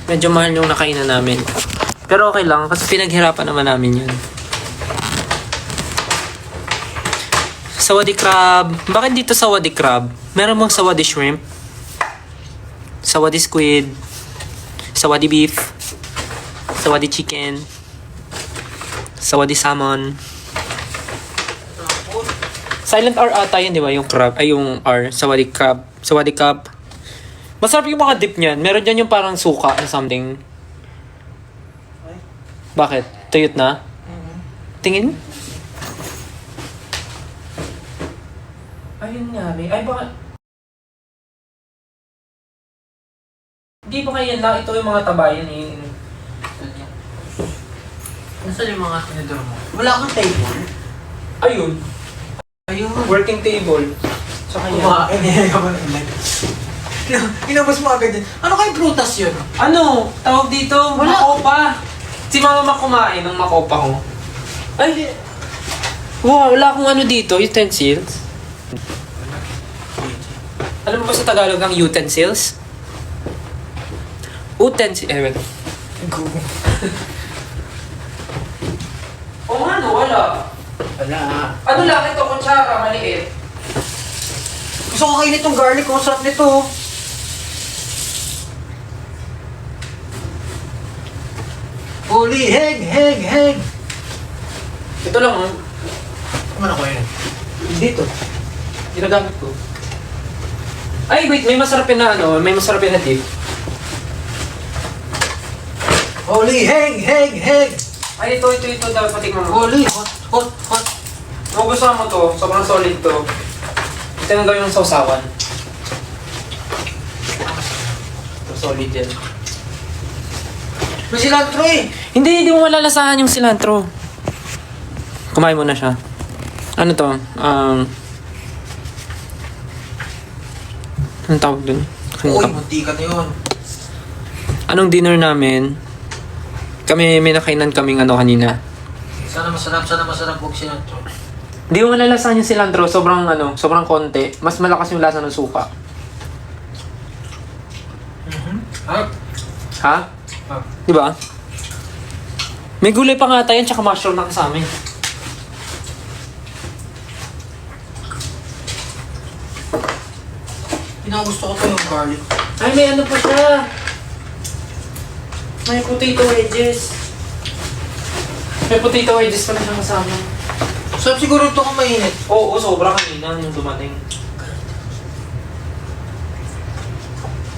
Medyo mahal yung nakainan namin. Pero okay lang, kasi pinaghirapan naman namin yun. Sawadee crab. Bakit dito sawadee crab? Meron bang sawadee shrimp? Sawadee squid? Sawadee beef? Sawadee chicken? Sawadee salmon? Silent R ata yun, di ba? Yung crab, ay yung R. Sawadee crab. Sawadee crab. Masarap yung mga dip niyan. Meron dyan yung parang suka or something. Bakit? Tuyot na? Tingin? Ayun nga, may. Ay, baka... Hindi ba kayo yan lang? Ito yung mga tabayan eh. Nasaan yung mga tinidor mo? Wala kang table? Ayun. Ayun. Working table. Tsaka yan. Kumain eh. Inabas mo agad yun. Ano kayong prutas yun? Ano? Tawag dito? Wala. Makopa. Si mama kumain ng makopa ko. Ay! Wow, wala akong ano dito. Utensils. Alam mo ba sa Tagalog ang utensils? Utensils. Eh, wait. Oo nga no, wala. Wala. Ano lang ito? Kutsara, maliit. Gusto ko kainin itong garlic. Ang sarap nito. Holy heg. Ito lang oh. Ano ko yun? Dito. Ginagamit ko. Ay, wait. May masarapin na ano. May masarapin na dip. Holy heg. Ay, ito. Dapat patikman mo. Holy hot. Kung gusto mo to, sobrang solid to. Ito na gawin yung sausawan. Ito, solid yan. May cilantro eh. Hindi mo malalasahan yung cilantro. Kumain mo na siya. Ano to? Anong tawag dun? Uy, munti ka na yun. Anong dinner namin? May nakainan kaming ano kanina. Sana masarap huwag cilantro. Hindi mo malalasahan yung cilantro. Sobrang konti. Mas malakas yung lasa ng suka. Ha? Di ba? May gulay pa nga tayo tsaka mushroom na kasama eh. Pinagusto ko to yung garlic. Ay, may ano pa siya. May potato wedges. May potato wedges pa na siyang kasama. Sarap siguro ito kung mainit. Oo, sobra kanina yung dumating.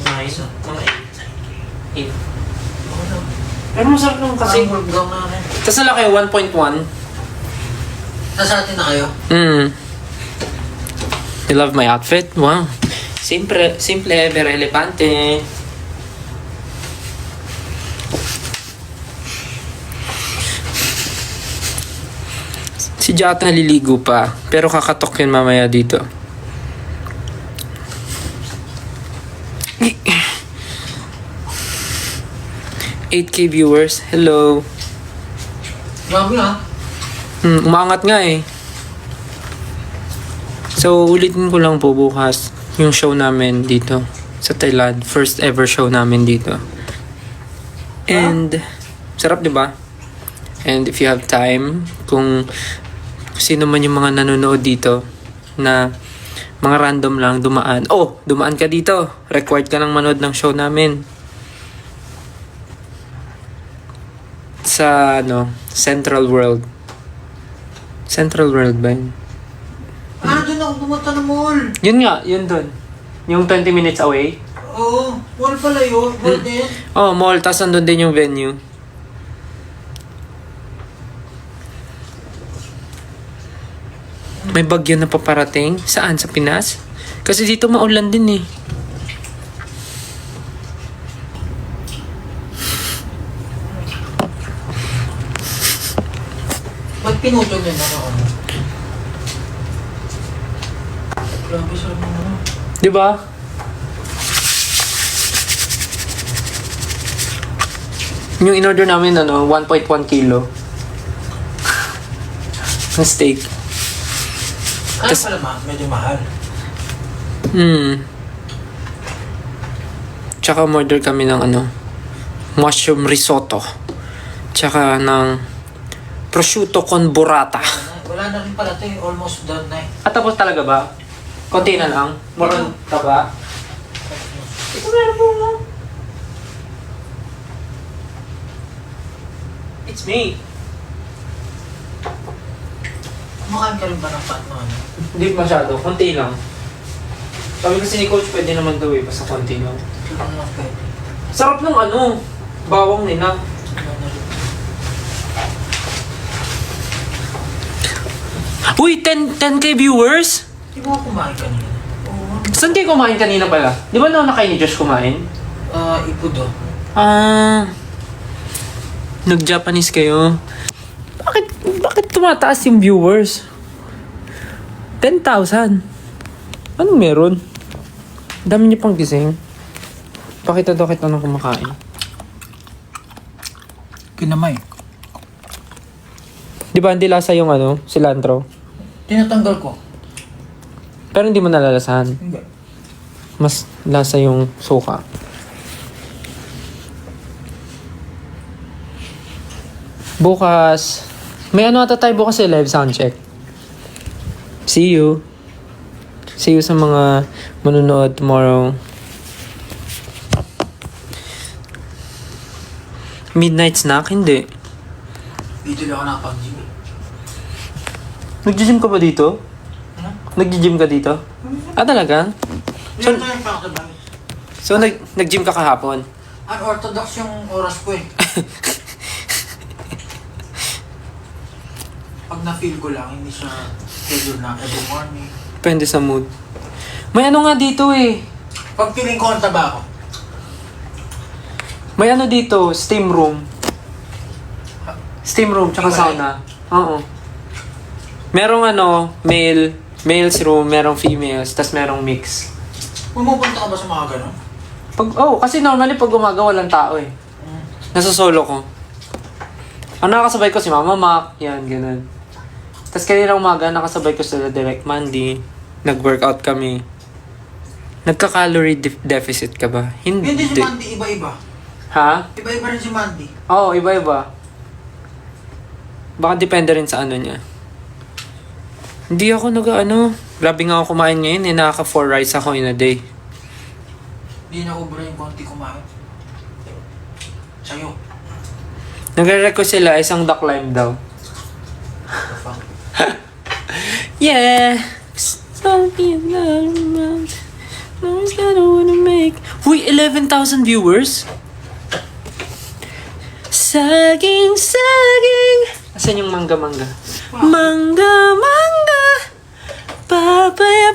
Nice. Mga 8. Pero masarap naman kasi. Parang bulgam na rin. Tapos nala kayo, 1.1. Nasa atin na kayo? You love my outfit? Wow. Simple, pero elegante. Si Jat naliligo pa, pero kakatok yun mamaya dito. $8K viewers. Hello. Grabe ha? Umangat nga eh. So, ulitin ko lang po bukas yung show namin dito sa Thailand. First ever show namin dito. And, sarap diba? And if you have time, kung sino man yung mga nanonood dito na mga random lang dumaan. Oh, dumaan ka dito. Required ka lang manood ng show namin. Sa, Central World. Central World ba yun? Doon ako pumunta na mall. Yun nga, yun dun. Yung 20 minutes away. Oo, mall pala yun. Mall din. Oh, mall. Tapos nandun din yung venue. May bagyo na paparating. Saan? Sa Pinas? Kasi dito maulan din eh. Ba't pinutol yun ano? Grabe sarap mo naman. Di ba? Yung in-order namin, 1.1 kilo. Ng steak. Ano pala medyo mahal. Tsaka umorder kami ng mushroom risotto. Tsaka ng prosciutto con burrata. Wala na rin pala ito eh. Almost done na eh. At tapos talaga ba? Konti na lang? Moron ka ba? Ito meron po mo. It's me. Kumakain ka rin ba ng pat mo ano? Hindi masyado. Konti lang. Sabi kasi ni Coach, pwede naman daw eh. Basta konti lang. Ano lang pwede? Sarap ng ano. Bawang nila. Ano na rin? Uy! 10K viewers? Di ba ako kumain kanina? Oo. Saan kayo kumain kanina pala? Di ba nauna kayo ni Josh kumain? Ipudo. Nag-Japanese kayo. Bakit tumataas yung viewers? 10,000. Anong meron? Dami niyo pang gising. Pakita daw kita nang kumakain. Kinamay. Di ba hindi lasa yung ano, cilantro? Tinatanggal ko. Pero hindi mo nalalasahan. Hindi. Mas lasa yung suka. Bukas, may ano ata tayo bukas live sound check. See you. See you sa mga manunood tomorrow. Midnight snack? Hindi. Dito lang ako nakapag-gym eh. Nag-gym ka ba dito? Nag-gym ka dito? Ah, talaga? So, ito yung pakasabay. So, nag-gym ka kahapon? Unorthodox yung oras ko eh. Pag na-feel ko lang, hindi siya schedule na every morning. Depende sa mood. May ano nga dito eh. Pag feeling ko ang taba ako, May ano dito, steam room. Steam room, tsaka Iba sauna. Oo. Merong ano, males room, merong females, tas merong mix. pumupunta ka ba sa mga ganun? Kasi normally pag umaga walang tao eh. Nasa solo ko. Ang nakasabay ko si Mama Mac, yan, ganun. Tas kanina umaga, nakasabay ko sila Direct Mandy. Nag-workout kami. Nagka-calorie deficit ka ba? Hindi si Mandy, iba-iba. Ha? Iba-iba rin si Mandy. Oo, iba-iba. Baka depende rin sa ano niya. Hindi ako grabe nga ako kumain ngayon eh. Nakaka 4 rice ako in a day. Hindi na ubra yung konti kumain. Sa'yo. Nagre-request sila isang duck lime daw. Yeah. Something that no one's gonna wanna make. Uy, 11,000 viewers? Saging. Asan yung mangga? Mangga. Papaya.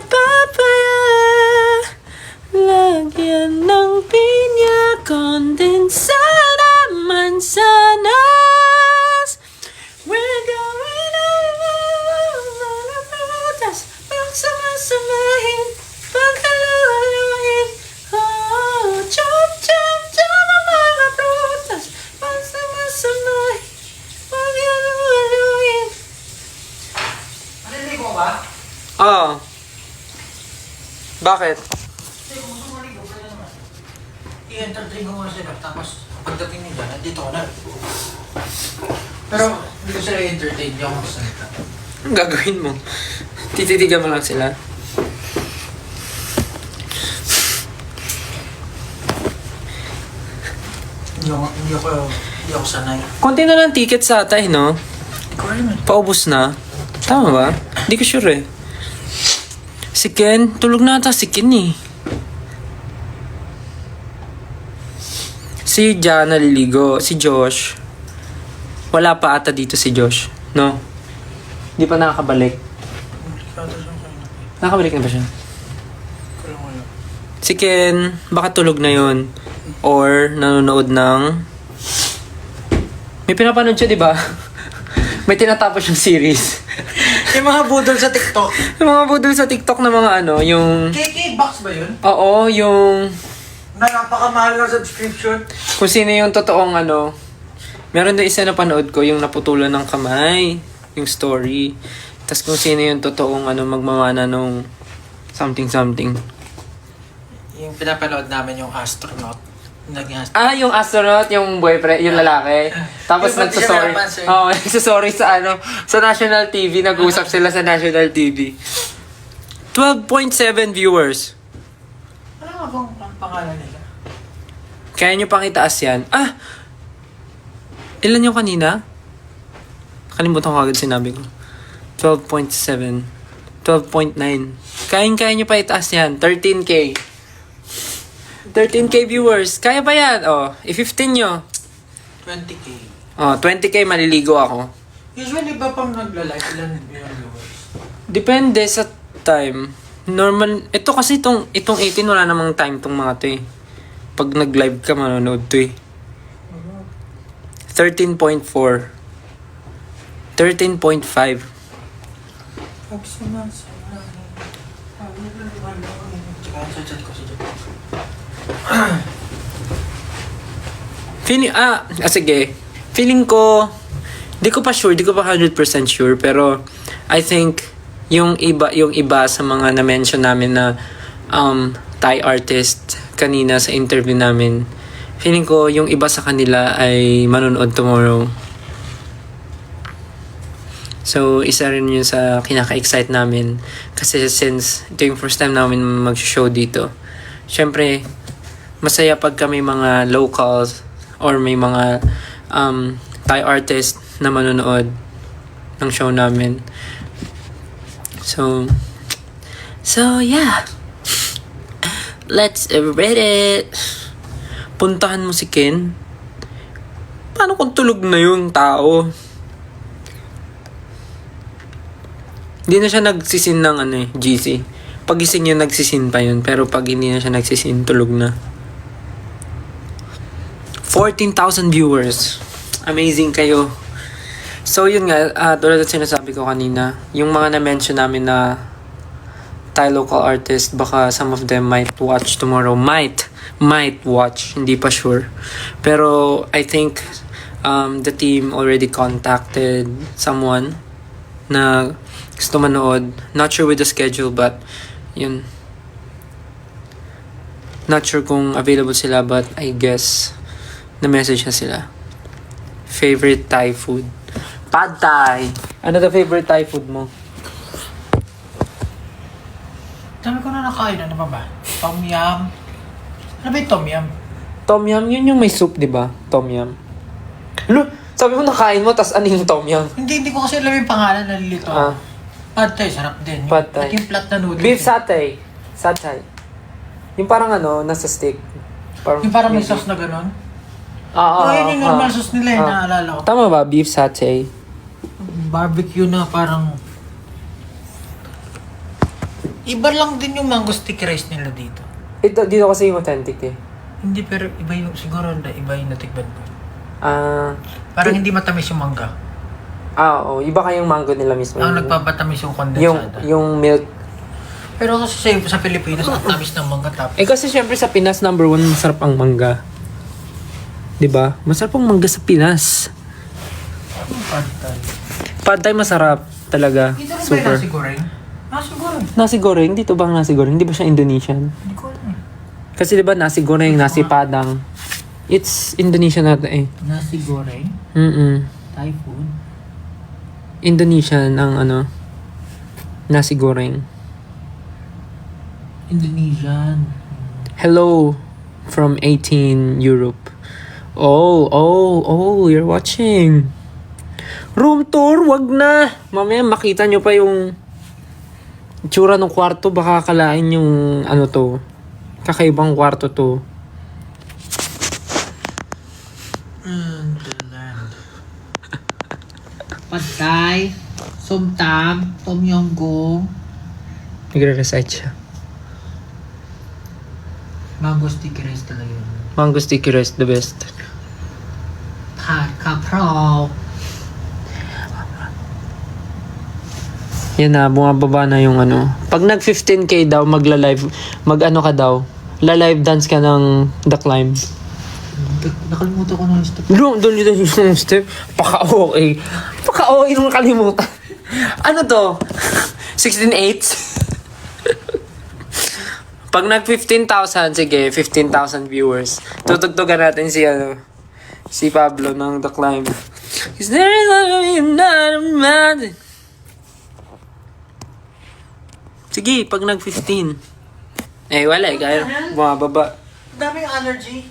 Lagyan ng pinya, kondensada, mansanas. We're going on frutas, pagsama-samahin, pagkaluhaluhin. Oh, chop, ang mga prutas, pagsama-samahin, pagkaluhaluhin. Maliligo ka ba? Oo. Bakit? Hindi, kung gusto mo maligo, pwede naman. I-entertain ko muna sila, tapos pagdating nila, nandito ko na. Pero hindi ko sila i-entertain, hindi ako magsalita. Anong gagawin mo? Tititigan mo lang sila. Hindi ako sanay. Konti na lang ticket sa atay, no? Ikaw rin. Paubos na. Tama ba? Hindi ko sure eh. Si Ken, tulog na ata si Ken eh. Si Jan naliligo. Si Josh. Wala pa ata dito si Josh. No? Hindi pa nakakabalik. Nakabalik na ba siya? Si Ken, baka tulog na yon or nanonood ng... May pinapanood siya, di ba? May tinatapos yung series. Yung mga budol sa TikTok. Yung mga budol sa TikTok na mga ano, yung... KK Box ba yun? Oo, yung... Na napakamahal na subscription. Kung sino yung totoong ano... Meron doon isa na panood ko, yung naputulan ng kamay. Yung story. Tapos kung sino yung totoong ano, magmamana nung something. Yung pinapanood namin yung astronaut Naging Yung astronaut, yung boyfriend, yung lalaki. Tapos Yung ba't siya nagsasorry. napansin? Oo, nagsasorry sa national TV. Nag-usap sila sa national TV. 12.7 viewers. Ano nga bang ang pangalan nila? Kaya nyo pang itaas yan. Ilan yung kanina? Kalimutan ko agad sinabi ko. 12.7. 12.9. Kaya nyo pa itaas yan. 13K. 13K viewers. Kaya ba yan? I-15 nyo. 20K. 20K maliligo ako. Usually ba pang nagla-live ilan yung viewers? Depende sa time. Normal. Ito kasi itong 18 wala namang time tong mga to eh. Pag nag-live ka, manonood to eh. 13.4. 13.5. Pag sumasalahin, tsaka sa chat ko si Jack. Sige. Feeling ko, di ko pa 100% sure, pero I think yung iba sa mga na-mention namin na Thai artist kanina sa interview namin, feeling ko yung iba sa kanila ay manonood tomorrow. So, isa rin yun sa kinaka-excite namin. Kasi since ito yung first time namin mag-show dito, syempre, masaya pag kami mga locals or may mga Thai artist na manonood ng show namin. So yeah. Let's read it. Puntahan mo si Ken. Paano kung tulog na yung tao? Hindi na siya nagsisin ng GC. Pagising niya nagsisin pa yun. Pero pag hindi na siya nagsisin, tulog na. 14,000 viewers. Amazing kayo. So yun nga, tulad at sinasabi ko kanina, yung mga na-mention namin na Thai local artist, baka some of them might watch tomorrow. Might watch. Hindi pa sure. Pero I think the team already contacted someone na gusto manood. Not sure with the schedule, but yun. Not sure kung available sila, but I guess na-message na sila. Favorite Thai food? Pad Thai. Ano the favorite Thai food mo? Dami ko na nakain. Ano ba? Tom Yum. Ano ba yung Tom Yum? Tom Yum, yun yung may soup, di ba? Tom Yum. Sabi mo nakain mo, tas ano yung Tom Yum? Hindi ko kasi alam yung pangalan. Nalilito. Pad Thai, sarap din. Pad Thai. At yung flat na noodles. Beef satay. Satay. Yung parang nasa stick. Yung parang may sauce na gano'n. Yun yung normal sauce nila. Naalala ko. Tama ba? Beef satay. Barbecue na parang... Iba lang din yung mango sticky rice nila dito. Dito kasi yung authentic eh. Hindi, pero iba yung... Siguro iba yung natikban ko. Di- Parang hindi matamis yung mangga. Oo. Iba kayong mango nila mismo. Ang nagpapatamis yung kondensada. Yung milk. Pero kasi sa Pilipinas, ang tamis ng mangga tapos. Kasi syempre sa Pinas, number 1, masarap ang mangga. 'Di ba? Masarap ang mangga sa Pinas. Pad Thai. Pad Thai masarap talaga. Dito rin ba yung Super. nasi goreng? Nasi goreng. Nasi goreng, dito ba ang nasi goreng? Hindi ba siya Indonesian? Hindi ko alam eh. Kasi 'di ba nasi goreng, nasi padang. It's Indonesian na eh. Nasi goreng? Thai food? Indonesian ang nasi goreng. Indonesian. Hello from 18 Europe. Oh, you're watching. Room tour, wag na. Mamaya makita nyo pa yung itsura ng kwarto. Baka akalain yung to. Kakaibang kwarto to. Pad Thai, Som Tam, Tom Yum Goong, Nagre-recite siya. mango sticky rice talaga yun. Mango sticky rice, the best. Kapraw. Yan na, bumababa na yung Pag nag 15K daw, magla-live, ka daw. La-live dance ka ng The Climb. Nakalimutan ko na yung step. Doon yung step. Paka-okay. Paka-okay nung nakalimutan. Ano to? 16/8? Pag nag 15,000, sige, 15,000 viewers. Tutugtugan natin si Pablo ng The Climb. Is there another man? Sige, pag nag 15. Eh, wala eh. Kaya bumababa. Daming allergy.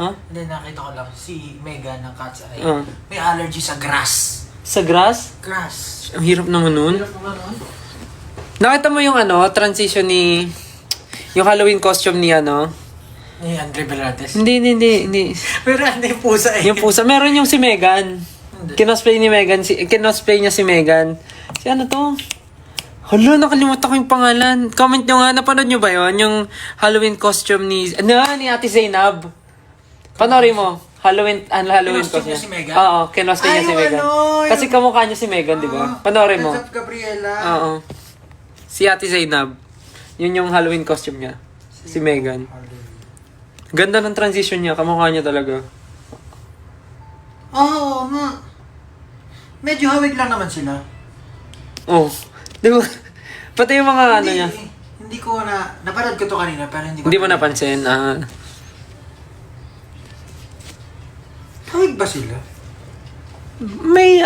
Ha? Hindi, nakita ko lang. Si Mega ng Cat's Eye. Ah. May allergy sa grass. Sa grass? Grass. Ang hirap naman nun. Hirap naman nun. Nakita mo yung transition ni... Yung Halloween costume ni Ni Andre Berartes. Hindi. Pero ano yung pusa eh. Yung pusa. Meron yung si Megan. Hindi. Kinosplay niya si Megan. Si ano to? Hala, nakalimutan ko yung pangalan. Comment nyo nga, napanood nyo ba yun? Yung Halloween costume ni Ate Zainab. Panoorin mo. Halloween Kinosplay costume niya si Megan? Oo, kinosplay niya si Ay, Megan. yung Kasi kamukha niya si Megan, di ba? Panoorin mo. What's up, Gabriela? Oo. Si Ate Zainab. Yun yung Halloween costume niya. Si Megan. Ganda ng transition niya. Kamukha niya talaga. Oo nga. Medyo hawig lang naman sila. Oh. Di ba? Pati yung mga ano niya. Hindi ko napanood ko to kanina pero hindi ko. Hindi mo napansin. Hawig ba sila? May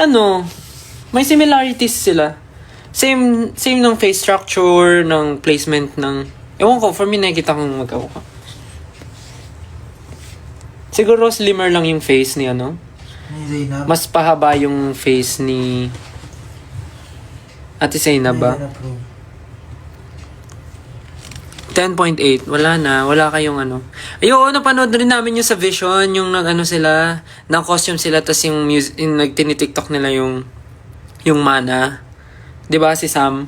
similarities sila. Same ng face structure, ng placement ng... Ewan ko, for me nakikita kong magkauka. Siguro slimmer lang yung face ni Ni Zainab. Mas pahaba yung face ni Ate Zainab ba? 10.8. Wala na. Wala kayong Ayoko, napanood rin namin yung sa Vision, yung sila, ng costume sila, tas yung nagtinitiktok nila yung Mana. Di ba si Sam?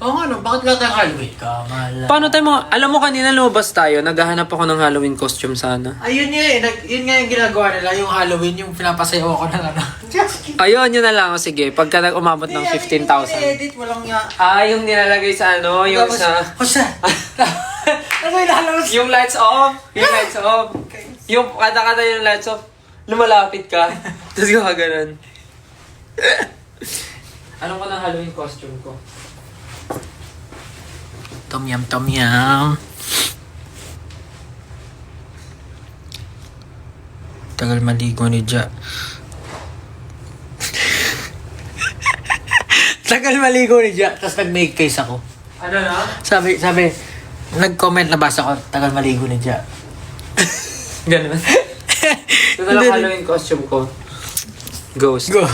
Oo nga no, bakit wala tayong Halloween? Kamala. Paano alam mo kanina lumabas tayo, naghahanap ako ng Halloween costume sana. Ayun nga eh, yun nga yung ginagawa nila, yung Halloween, yung pinapasayaw ako ng Just kidding. Ayun, yun na lang. Sige, pagka umabot ng 15,000. Edit, walang nga. Yung nilalagay sa yung Tapos, sa... Hosa! Ano yung lalabas? Yung lights off. Yung lights off. Yung kada yung lights off, lumalapit ka. Tapos gumaganon. Anong ko ng Halloween costume ko? Tom yum. Tagal maligo ni Ja. Tagal maligo ni Ja, tapos nag-make face ako. Ano na? Sabi, nag-comment na basa ko, tagal maligo ni Ja. Ganun. Ito na lang Halloween costume ko. Ghost. Go.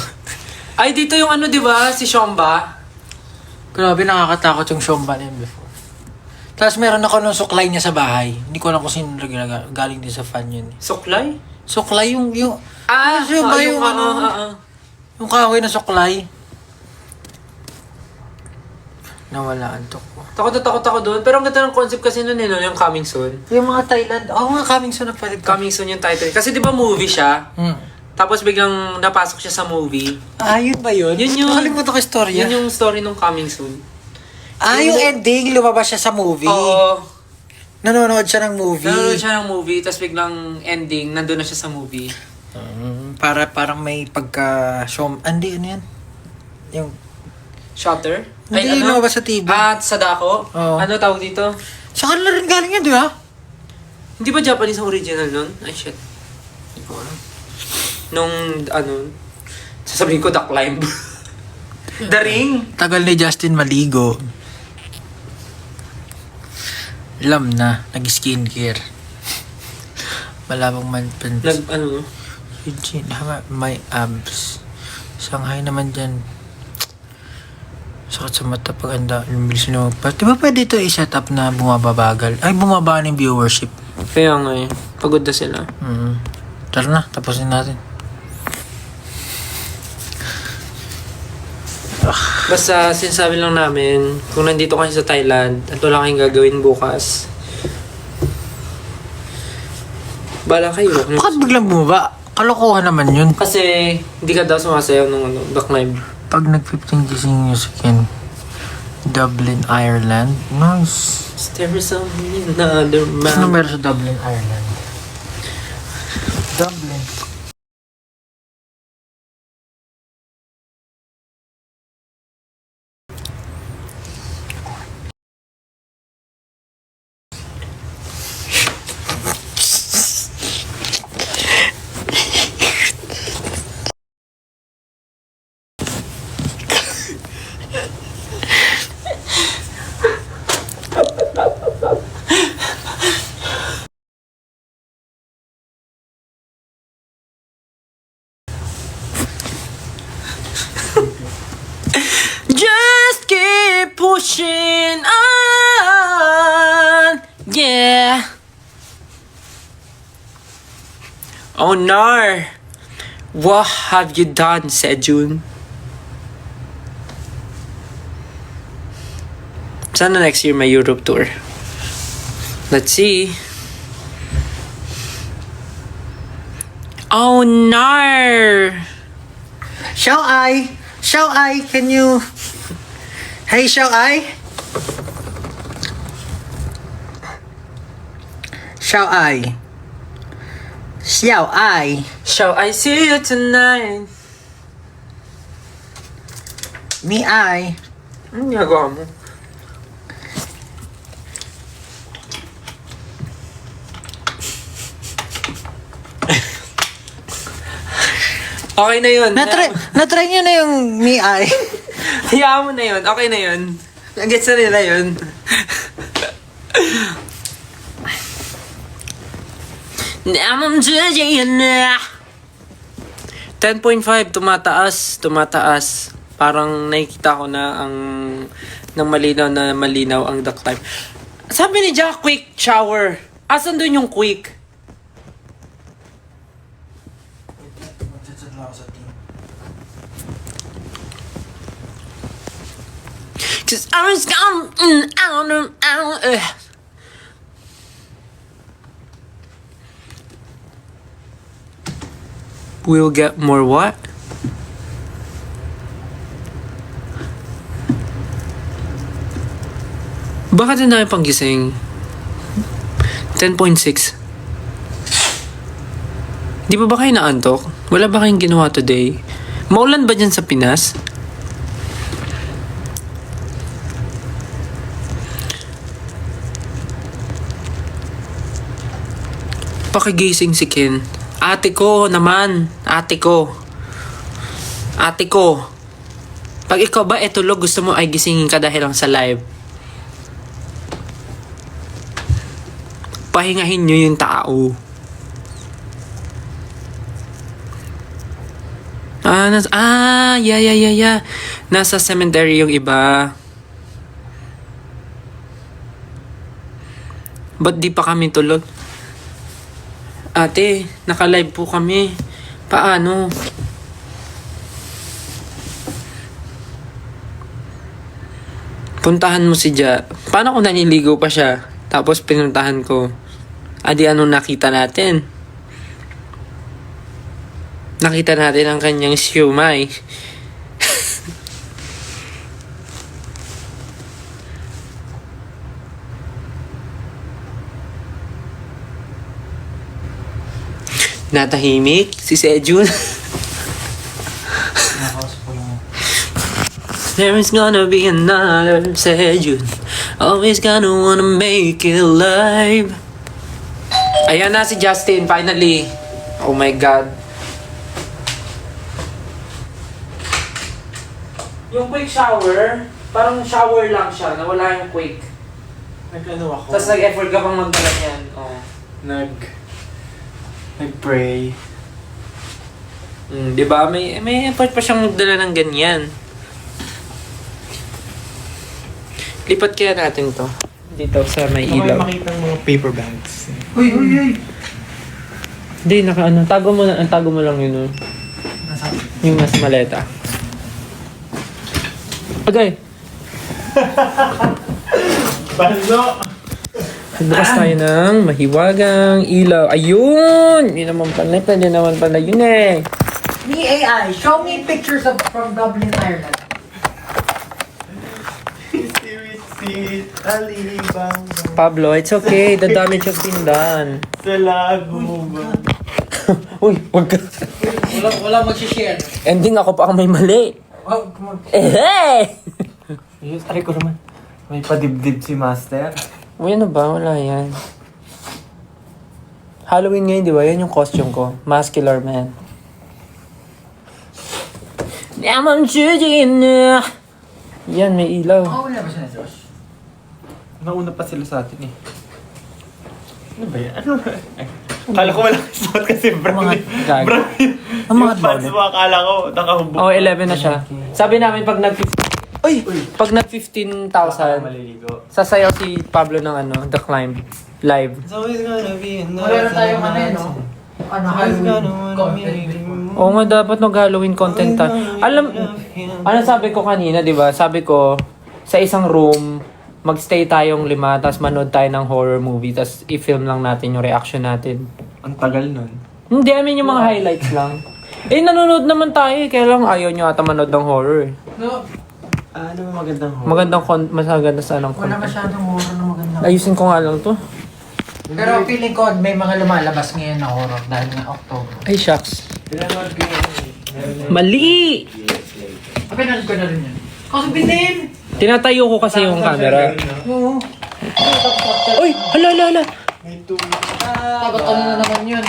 Ay, dito yung di ba? Si Shomba. Grabe, nakakatakot yung Shomba na yun before. Tapos meron ako nung suklay niya sa bahay. Hindi ko alam kung sino galing din sa fan yun. Suklay? Suklay yung... Siya ba yung yung kahoy na suklay. Nawalaan to ko. Takot ako doon. Pero ang ganda ng concept kasi nun yung Coming Soon. Yung mga Thailand, mga coming soon na pwede. Coming Soon yung title. Kasi di ba movie siya? Hmm. Tapos biglang napasok siya sa movie. Yun ba yun? Yun yung... Nakalimutan ko yung storya. Yun yung story ng Coming Soon. Yung ending, lumabas siya sa movie. Oo. Nanonood siya ng movie. Nanonood siya ng movie, tapos biglang ending, nandun na siya sa movie. Parang may pagka... Hindi, ano yan? Yung... Shutter? Hindi, lumabas sa TV. Sadako? Oo. Ano tawag dito? Sa kanila rin galing yan, di ba? Hindi ba Japanese ang original nun? Ay, shit. Hindi ko alam. Nung, sasabihin ko The Climb. The Ring? Tagal ni Justin maligo. Alam na, nag-skincare. Malabang manpans. Eugene, may abs. Shanghai naman dyan. Sakit sa mata pag anda. Lumilis na magpas. Di ba pwede ito i-set up na bumababagal? Ay, bumaba ng viewership. Kaya nga eh. Pagod na sila. Tara na, tapusin natin. Basta sinasabi lang namin, kung nandito kayo sa Thailand at wala kayong gagawin bukas, bala kayo. Bakit biglang bumaba? Kalokohan naman yun. Kasi hindi ka daw sumasayaw ng The Climb. Pag nag-15 gising music in Dublin, Ireland. Nice. There is another man. Ano meron sa Dublin, Ireland? Dublin. marching on. Yeah. Oh no. What have you done, Sejun? Sana next year may Europe tour. Let's see. Oh no! Shall I? Can you... Hey, shall I? Shall I? Shall I see you tonight? Me, I. Ano ginagawa mo? Okay na yun. Natry nyo na yung me, I. Hayaan mo na yun. Okay na yun. Gets na nila yun. I'm judging na. 10.5, tumataas. Parang nakikita ko na ang ng malinaw ang duck type. Sabi ni Jack, quick shower. Asan dun yung quick? Cause I was gone out. We'll get more what? Bakit na pang gising? 10.6. Di ba kayo naantok? Wala ba kayong ginawa today? Maulan ba dyan sa Pinas? Pakigising si Ken. Ate ko naman. Ate ko. Pag ikaw ba etulog, gusto mo ay gisingin ka dahil lang sa live. Pahingahin nyo yung tao. Yeah. Nasa cemetery yung iba. Ba't di pa kami tulog? Ate, naka-live po kami. Paano? Puntahan mo si Ja. Paano kung naniligo pa siya? Tapos pinuntahan ko. Adi, anong nakita natin? Nakita natin ang kanyang siumay. Natahimik si Sejun. There is gonna be another Sejun. Always gonna wanna make it live. Ayan na si Justin, finally. Oh my God. Yung quick shower, parang shower lang siya, nawala yung quick. Nag-ano ako? Tapos nag-effort ka pang magdala yan. Oh. Nag-pray. Di ba? May effort pa siyang magdala ng ganyan. Lipat kaya natin to. Dito sa may Ilaw. ilaw. Makita ng mga paper bags. Uy. Hindi, tago mo lang yun. Nasaan? Yung mas maleta. Okay. Banzo! Bukas tayo ng mahiwagang ilaw. Ayun! Yun naman pala. Pwede naman pala yun eh. Me, AI. Show me pictures from Dublin, Ireland. Sit, alibang. Pablo, it's okay. The damage has been done. Sa lago ba? Uy, wag ka. Wala mag-share. Ending ako pa ang may mali. Oh, come on. Eh! Yung try ko naman. May padibdib si Master. Uy, ano ba? Wala yan. Halloween ngayon, di ba? Yan yung costume ko. Muscular man. I'm shooting na. Yan, may ilaw. Oh, wala ba siya na Josh? Nauna pa sila sa atin eh. Ano ba yan? Ano ba? Akala ko walang spot kasi brown. Gag. Brown. Ang mga Yung pants mo, akala ko nakahubog. Oh, 11 na siya. Sabi namin pag nag... Uy! Pag nag 15,000, Maliligo. sasayaw si Pablo ng The Climb live. It's always gonna be Wala na tayong no? Ano, Halloween content. Oo nga, dapat mag-Halloween content tayo. Ano sabi ko kanina, di ba? Sabi ko, sa isang room, magstay tayong 5, tapos manood tayo ng horror movie, tapos i-film lang natin yung reaction natin. Ang tagal nun. Hindi, I mean yung mga highlights lang. Nanonood naman tayo kaya lang ayaw nyo ata manood ng horror. No, Ano ba magandang horror? Mas maganda sanang wala content. masyadong horror na maganda. Ayusin ko nga lang to. Pero feeling ko may mga lumalabas ngayon na horror dahil nga October. Ay, shucks. Pinanood ko yun. Mali! Pinanood ko na rin yan. Kasi binin! Tinatayo ko kasi yung camera. Oo. Uy! Hala! May two. Tapos ano na naman yun?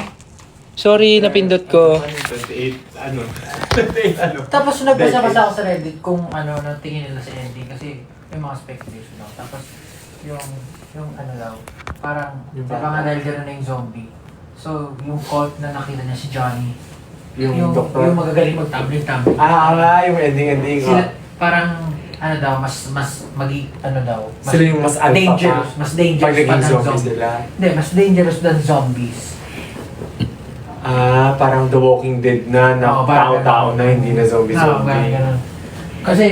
Sorry, napindot ko. 28, ano? 28, ano? Tapos nagbasa-basa ako sa Reddit kung ano na tingin nila sa ending kasi may mga speculation daw. Tapos yung ano daw, parang nga dahil gano'n na yung zombie. So, yung cult na nakita niya si Johnny, Yung doktor? yung magagaling mag-tumbling. Yung ending. Sila, parang ano daw, mas ano daw, Sila yung mas alpha dangerous, pa. mas dangerous Pag pa naging ng zombies zombies. sila. Hindi, mas dangerous than zombies. Parang The Walking Dead na Oo, parang tao-tao na, hindi na Oo, parang zombie-zombie. ganun. Kasi,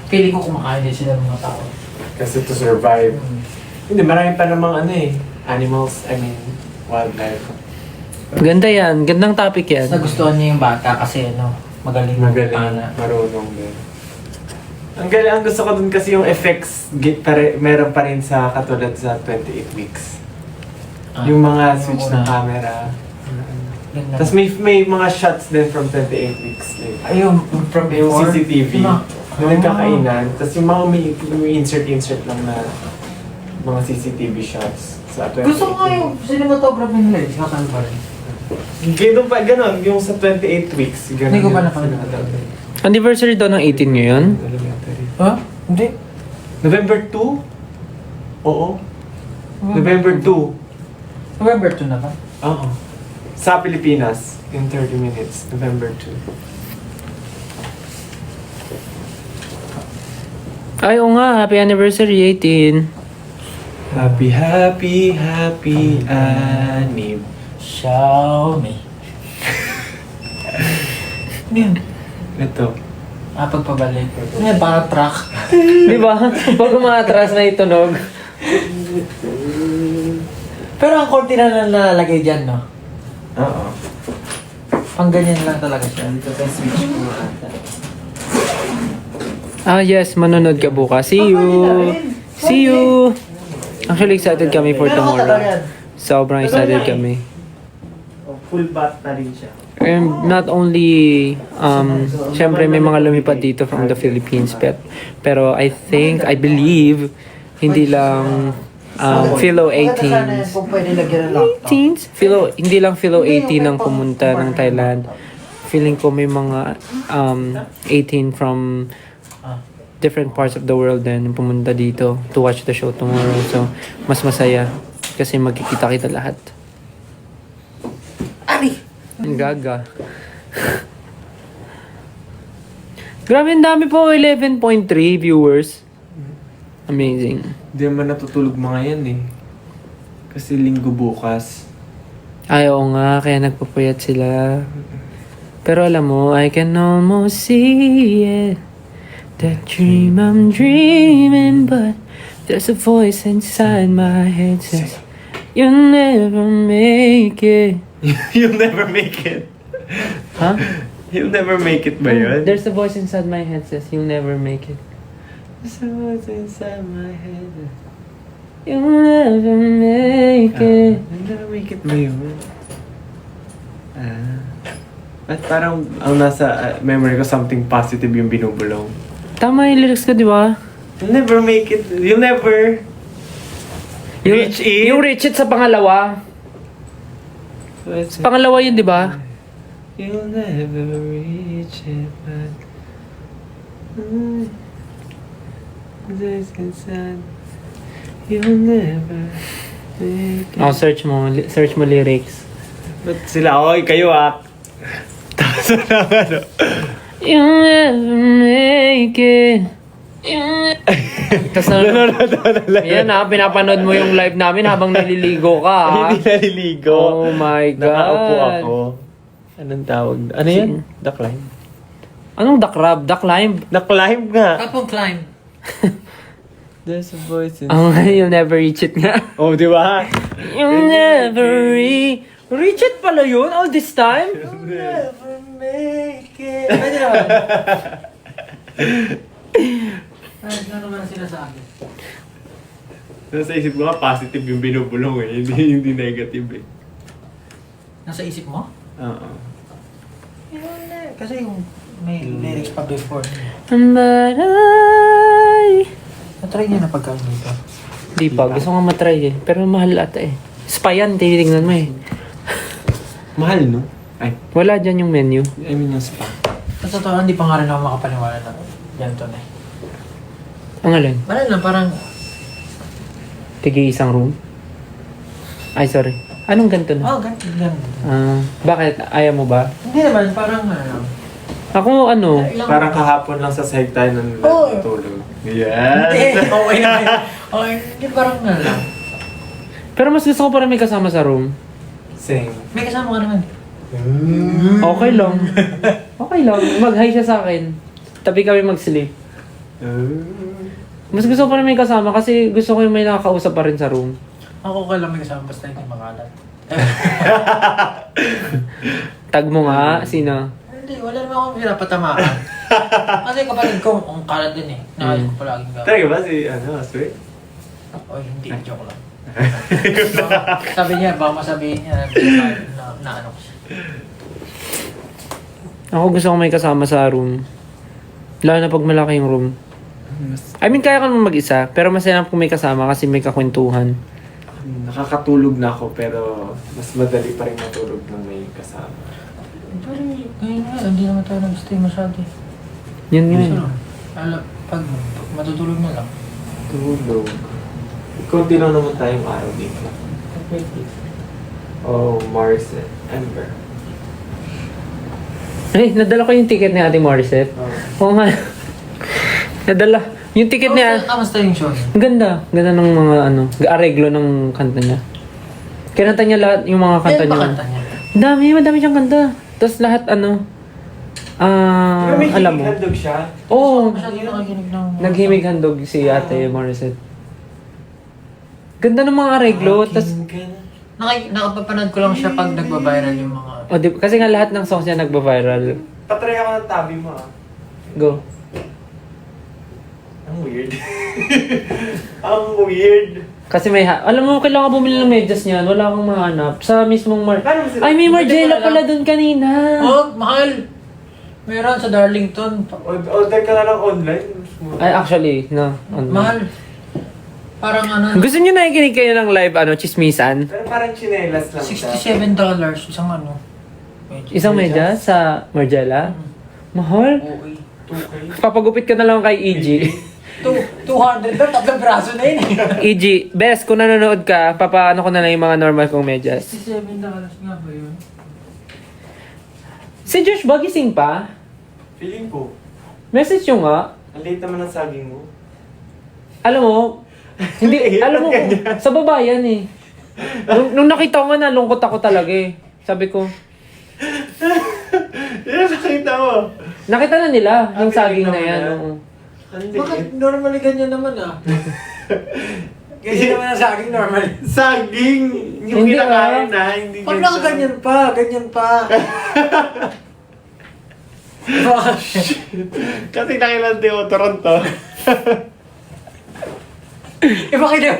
feeling ko kumakain din sila ng mga tao. Kasi to survive. Hindi, marami pa namang animals, wildlife. Ganda yan. Gandang topic yan. Nagustuhan niya yung bata kasi magaling Magaling, marunong din. Ang galing, ang gusto ko dun kasi yung effects, meron pa rin sa katulad sa 28 weeks. Yung mga switch ng camera. Tapos may mga shots din from 28 weeks. Like, Ayun, from yung before. CCTV. Yung nagkakainan. Tapos yung mga may insert lang na mga CCTV shots sa 28 Gusto ko nga yung cinematography nila eh. Kakal pa rin. Ganon, yung sa 28 weeks. Ganon Hindi ko pa yung napanood. cinematography. Anniversary daw ng 18 nyo yun? Elementary. Ha? Hindi. November 2? Oo. November 2. November 2 na ba? Oo. Sa Pilipinas, in 30 minutes, November 2. Ay, oo nga. Happy anniversary, 18. Happy anib. Xiaomi. Ano yun? Ito. Pagpabalik. Ano yan? Parang truck. Di ba? Pag umatras na itunog. Pero ang konti na nalalagay dyan, no? Oo. Pang ganyan lang talaga siya. Dito tayo switch mo ata. Yes. Manonood ka bukas. See you! Actually, excited kami for tomorrow. Sobrang excited kami. Full bat na rin siya. And not only, syempre may mga lumipad dito from the Philippines, pero I believe, hindi lang Philo 18s. Kung pwede lagyan ng laptop. 18s? Hindi lang Philo 18 ang pumunta ng Thailand. Feeling ko may mga 18 from different parts of the world din pumunta dito to watch the show tomorrow. So, mas masaya kasi magkikita-kita lahat. Ari! Ang gaga. Grabe, ang dami po. 11.3 viewers. Amazing. Hindi naman natutulog mga yan eh. Kasi linggo bukas. Ay, oo nga. Kaya nagpapuyat sila. Pero alam mo, I can almost see it. That dream I'm dreaming. But there's a voice inside my head says, you'll never make it. You'll never make it. Huh? You'll never make it ba yun? There's a voice inside my head says, you'll never make it. There's a voice inside my head. You'll never make it. You'll never make it ba yun? At parang ang nasa memory ko something positive yung binubulong. Tama yung lyrics ko, di ba? You'll never make it. You'll never reach it. Yung reach it sa pangalawa. Sa pangalawa yun, di ba? You'll never reach it, but this inside. You'll never make it. Oh, search mo lyrics. Ba't sila? Oy, kayo Tapos lang You'll never make it. Tapos yan ha, pinapanood mo yung live namin habang naliligo ka ha. Hindi naliligo. Oh my God. Nakaupo ako. Anong tawag? Ano yan? Duckline. Anong duck crab? Duck lime? Nakclimb nga. Kapong climb. There's a voice in... Oh, you'll never reach it nga. Oh, di ba? You'll never reach it pala yun all this time? Never make it. Pwede naman. Ano naman sila sa akin? Nasa isip ko nga, positive yung binubulong eh. Hindi negative eh. Nasa isip mo? Oo. Kasi yung may lyrics pa before. Maray. Natry niya na pagkain dito. Di pa, gusto ko nga matry eh. Pero mahal ata eh. Spa yan, tinitingnan mo eh. Mahal, no? Ay, Wala dyan yung menu. I mean yung spa. Sa totoo, hindi pa nga rin ako makapaniwala na ganito na eh. Ang alin? Wala lang, parang Tigi isang room? Ay, sorry. Anong ganito na? ganito. Bakit? Ayaw mo ba? Hindi naman, parang ano lang. Ako ano? Parang kahapon lang sa sahig tayo nung Oo. natulog. Hindi, Yes! okay naman. Okay, hindi parang ano lang. Pero mas gusto ko pa rin may kasama sa room. Same. May kasama ka naman. Okay lang. Okay lang. Mag-hi siya sa akin. Tabi kami mag-sleep. Mas gusto ko pa rin may kasama kasi gusto ko yung may nakakausap pa rin sa room. Ako okay lang may kasama basta hindi makalat. Tag mo nga, sino? Hindi, wala naman akong pinapatamaan. Kasi kapatid ko, ang kalat din eh. Nakal ko palaging gawin. Talaga ba si, Sweet? Oy, hindi, joke lang. Sabi niya, baka masabihin niya na ano ko siya. Ako gusto ko may kasama sa room. Lalo na pag malaki yung room. I mean, kaya ka naman mag-isa, pero masaya lang kung may kasama kasi may kakwentuhan. Nakakatulog na ako pero mas madali pa rin matulog nung may kasama. Pero ngayon nga, hindi naman tayo nag-stay masyado eh. Yun nga. Gusto lang. Pag matutulog na lang. Tulog. Kunti lang naman tayong araw dito. Oh, Morissette. Amber. Ay, nadala ko yung ticket ni Ate Morissette. Oo nga. Nadala. Yung ticket niya. Kamusta yung show? Ang ganda. Ganda ng mga areglo ng kanta niya. Kinanta niya lahat yung mga kanta Kaya niya. ba kanta niya? Madami siyang kanta. Tapos lahat alam mo. handog siya. Oo. Masyado nakakinig ng... Naghimig handog si Ate Morissette. Ganda ng mga areglo. Tapos, Nakapapanood ko lang siya pag nagbabiral yung mga... kasi nga lahat ng songs niya nagba-viral. Patry ako ng tabi mo Go. Ang weird. Ang weird. Kasi alam mo, kailangan bumili ng medyas niyan. Wala akong mahanap. Sa mismong Ay, may Margiela pala doon kanina. Oh, mahal! Meron sa Darlington. Order ka na lang online. Ay, actually, no. Mahal. Parang ano... Gusto niyo nakikinig kayo ng live, chismisan? Pero parang chinelas lang siya. $67. Isang ano. Isang medyas sa Margiela? Mahal? Okay. 2K. Papagupit ka na lang kay EG. 200 na, tatlong braso na yun eh. EG, best, kung nanonood ka, papaano ko na lang yung mga normal kong medyas. $67 nga ba yun? Si Josh ba gising pa? Feeling ko. Message nyo nga. Ang late naman ng saging mo. Alam mo, hindi, alam mo, sa babayan eh. Nung nakita ko nga, nalungkot ako talaga eh. Sabi ko, Yan, nakita mo. nakita na nila yung Ah, saging na pinakita yan. mo na? Oo. Hindi. Bakit normally ganyan naman ah? Ganyan naman ang saging normally. Saging! Yung Hindi, kinakain na, hindi Pag nakaganyan pa, ganyan pa. Bakit? Kasi nakilan din ako Toronto. Bakit yun?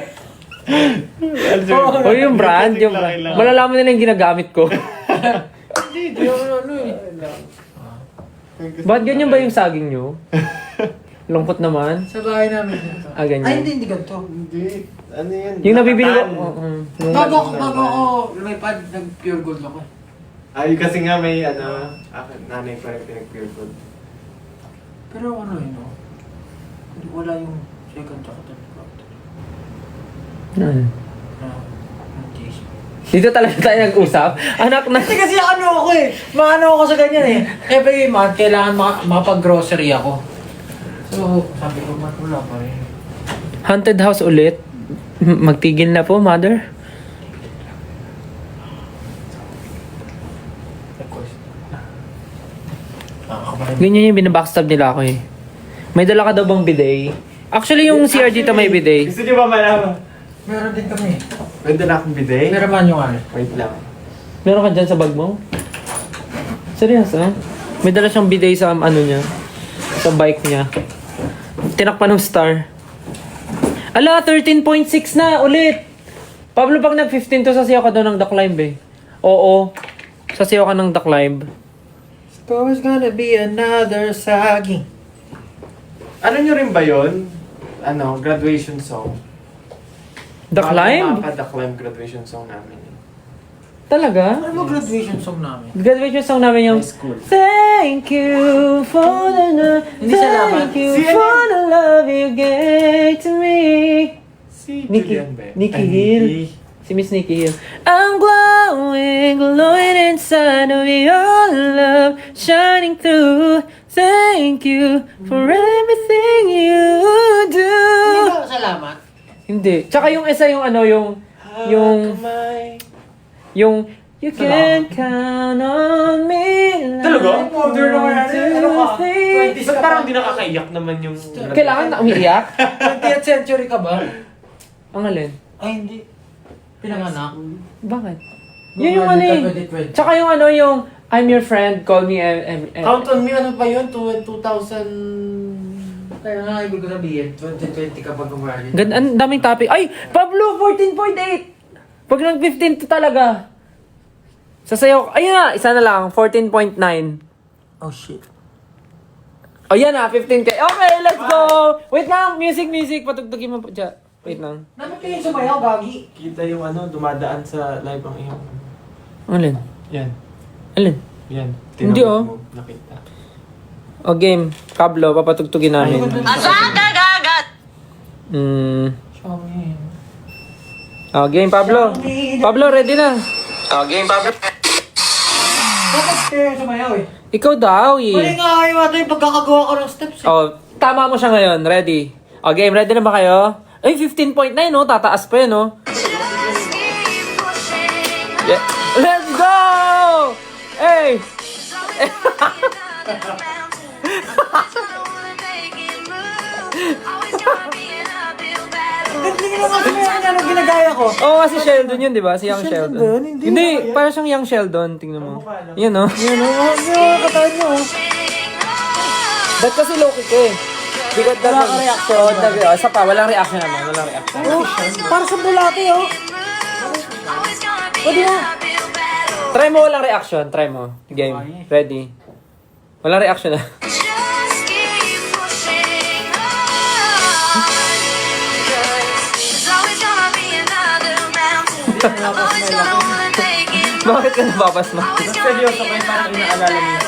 O yung brand, yung brand. Malalaman nila yung ginagamit ko. Hindi ako ano eh. Ba't ganyan ba yung saging nyo? Lungkot naman. Sa bahay namin dito. Ah, ganyan. Ay, hindi ganito. Hindi. Ano yan? Yung nabibili ko. Nakatan. Bago ako lumipad, nag-pure gold ako. Ay, kasi nga may nanay pa rin pinag-pure food. Pero ano yun, no? Wala yung second tsaka third quarter. Ano? Ang case. Dito talaga tayo nag-usap. Anak na. Kasi ano ako eh. Maano ako sa ganyan eh. Every month, kailangan makapag-grocery ako. So, sabi ko, wala pa rin. Haunted house ulit. Magtigil na po, mother. Request. Kapatid. Ganyan yung binabackstab nila ako eh. May dala ka daw bang bidet? Actually, yung CR dito may bidet. Gusto niyo ba malaman? Meron din kami. Pwede na akong bidet? Meron man yung ano. Wait lang. Meron ka dyan sa bag mo? Seryoso? May dala siyang bidet sa ano niya. Sa bike niya. Tinakpan ng star. Ala, 13.6 na ulit! Pablo, pag nag-15 to, sasayaw ka daw ng The Climb eh. Oo. Sasayaw ka ng The Climb. It's always gonna be another saging. Ano nyo rin ba yun? Ano, graduation song? The Climb? The Climb graduation song namin. Talaga? Ano mo graduation song namin? Graduation song namin yung High school. Thank you for the love. Hindi salamat. Thank you Si for the love you gave to me. Si Nikki- Julian ba? Nikki Ay, Hill. Nikki. Si Miss Nikki Hill. I'm glowing inside of your love, shining through. Thank you for everything you do. Hindi ba salamat? Hindi. Tsaka yung isa yung ano, yung you can count on me like Talaga? Modern naman yan. Ano ka? 20s Ba't parang hindi nakakaiyak naman yung... Kailangan na umiiyak? 20th century ka ba? Ang alin? Ay, hindi. Pinanganak. Bakit? Yun yung ano eh. 2020. Tsaka yung ano yung I'm your friend, call me Count on me, ano pa yun? 2000... Kaya nga, ibig ko sabihin, 2020 ka pag umalit. Ang daming topic. Ay! Pablo! 14.8! Pag nag-15 to talaga. Sasayaw. Ayun na! Isa na lang. 14.9. Oh shit. O yan na, 15K. Okay, let's go! Wait lang, music. Patugtugin mo po dyan. Wait lang. Dapat kayo sumayaw, gagi. Kita yung ano, dumadaan sa live ang iyong... Alin? Yan. Alin? Yan. Hindi, Tinawag oh. mo, nakita. O game. Pablo, papatugtugin namin. Showing. O game, Pablo. Pablo, ready na. O game, Pablo. Dapat kayo sumayaw eh. Ikaw daw Mali eh. nga kayo ata yung pagkakagawa ko ng steps eh. O, tama mo siya ngayon. Ready. O game, ready na ba kayo? Ay, 15.9 no? Tataas pa yun no? Yeah. Let's go! Hey! Hindi nyo naman sumayaw niya nung ginagaya ko. Oo, si Sheldon yun, di ba? Si Young Si Sheldon. Sheldon? Hindi Hindi, naman yan. parang siyang Young Sheldon. Tingnan mo. Yan no? Yan o, yung katawan nyo. Ba't kasi low-key ka eh? Because Wala ka reaction. Isa pa, walang reaction naman. Walang reaction. Oh, para sa bulate oh. Pwede na. Try mo walang reaction. Try mo. Game. Ready. Walang reaction na. Bakit ka nababasma? Seryoso kayo, parang inaalala niyo.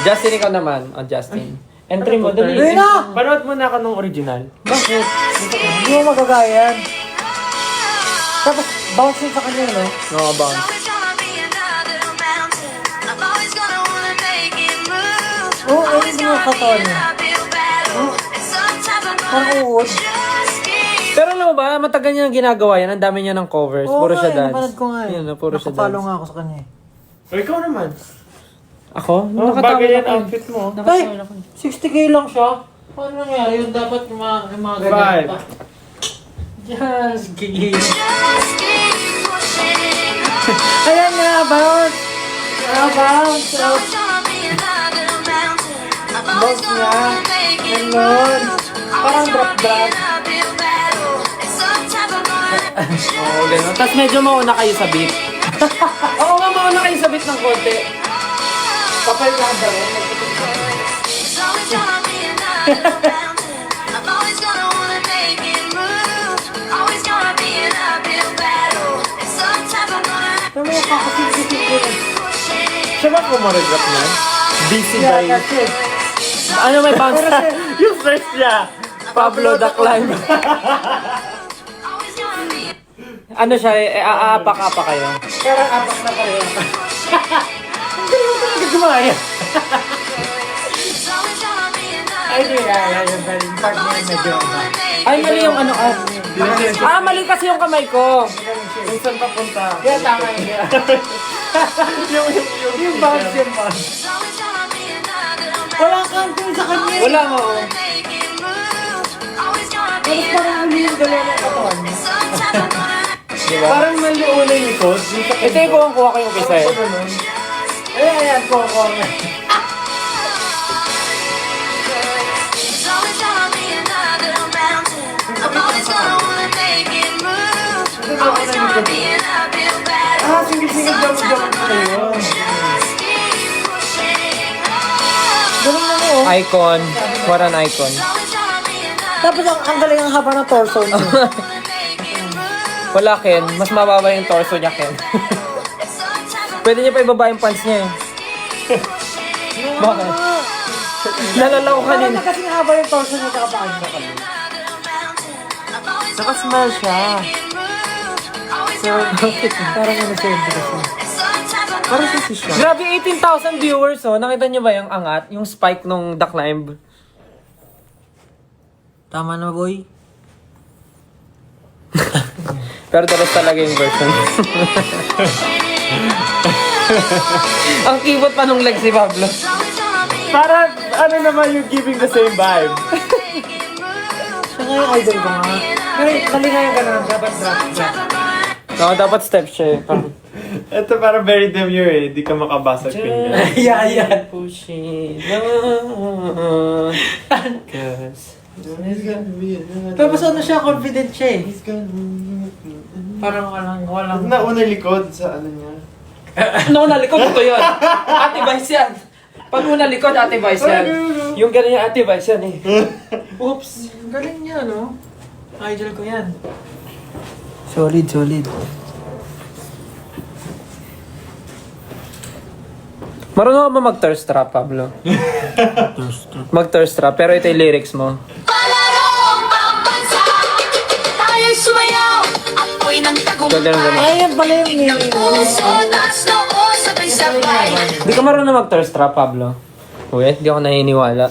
Justin, ikaw naman. Justin. Entry mo, dali. Ayun na! Panood mo na ako nung original. Bakit? Hindi mo magagaya yan. Tapos, bouncing sa kanya, no? No, bounce. Oo, ayun din yung katawan niya. Parang uod. Pero alam mo ba, matagal niya nang ginagawa yan. Ang dami niya ng covers. Oo Puro nga, siya eh, dance. napanood ko nga eh. Yun, puro siya Nakapalo dance. nga ako sa kanya eh. O ikaw naman. Ako? Oh, Nakatawid bagay yan ako. outfit mo. Nakatawid ako. 60k lang siya. Paano nangyari yun? Dapat yung mga ganyan Five. pa. Just kidding. Ayan nga, bounce! Bounce! Bounce nga. Ganon. Parang drop-drop. Oo, gano'n. Tapos medyo mauna kayo sa beat. Oo nga, mauna kayo sa beat ng konti. Kapal lang ba rin? Ano mo yung kakasing-sing ko rin? Siya ba kumoreograph niyan? Busy Yeah, by... that's it. Ano may bounce? Pero siya- Yung first niya. Pablo the Climb. Ano siya, aapak-apak kayo. Parang apak na kayo. Ang galing mo talaga gumaya. Ay, di, yung galing part niya medyo iba. Ay, mali yung ano. Mali kasi yung kamay ko. Kung saan papunta? Kaya tama yun. Yung bounce, yung bounce. Wala kang tune sa kanya. Wala nga, oh. Tapos parang huli yung galaw ng katawan niya. Diba? Parang mali una yung likod. Ito yung kuha ko yung kisa eh. Ayan, koko nga. Singit-singit daw mo na yun. Galing na mo. Icon. What an icon. Tapos ang galing ang haba ng torso niya. Wala, Ken. Mas mababa yung torso niya, Ken. Pwede niya pa ibaba yung pants niya eh. Bakit? Nalalaw ka Parang din. na kasing haba yung torso niya sa kapakad na kami. Nakasmile siya. Parang ano siya yung kasi. Parang si siya. Grabe, 18,000 viewers, oh. Nakita niyo ba yung angat? Yung spike nung The Climb? Tama na, boy. Pero the rest talaga yung version. Ang kibot pa nung leg si Pablo. Parang ano naman yung giving the same vibe. Siya nga yung idol ko nga. Pero mali nga yung gano'n. Dapat drop. No, dapat step siya eh. Ito parang very demure eh. Di ka makabasag finger. Yeah. Push it on. Cause... Tapos ano siya, confident siya eh. Parang walang... Nauna likod sa ano niya. Ano na likod ito yun? Ate Vice yan. Pag una likod, Ate Vice yan. Yung gano'n yung Ate Vice yan eh. Oops. Galing niya, no? Idol ko yan. Solid. Marunong ka ba mag-thirst trap, Pablo? Mag-thirst trap, pero ito yung lyrics mo. Ganun. Ay, yan pala yung name. Di ka marunong mag-thirst trap, Pablo? Uy, di ako naniniwala.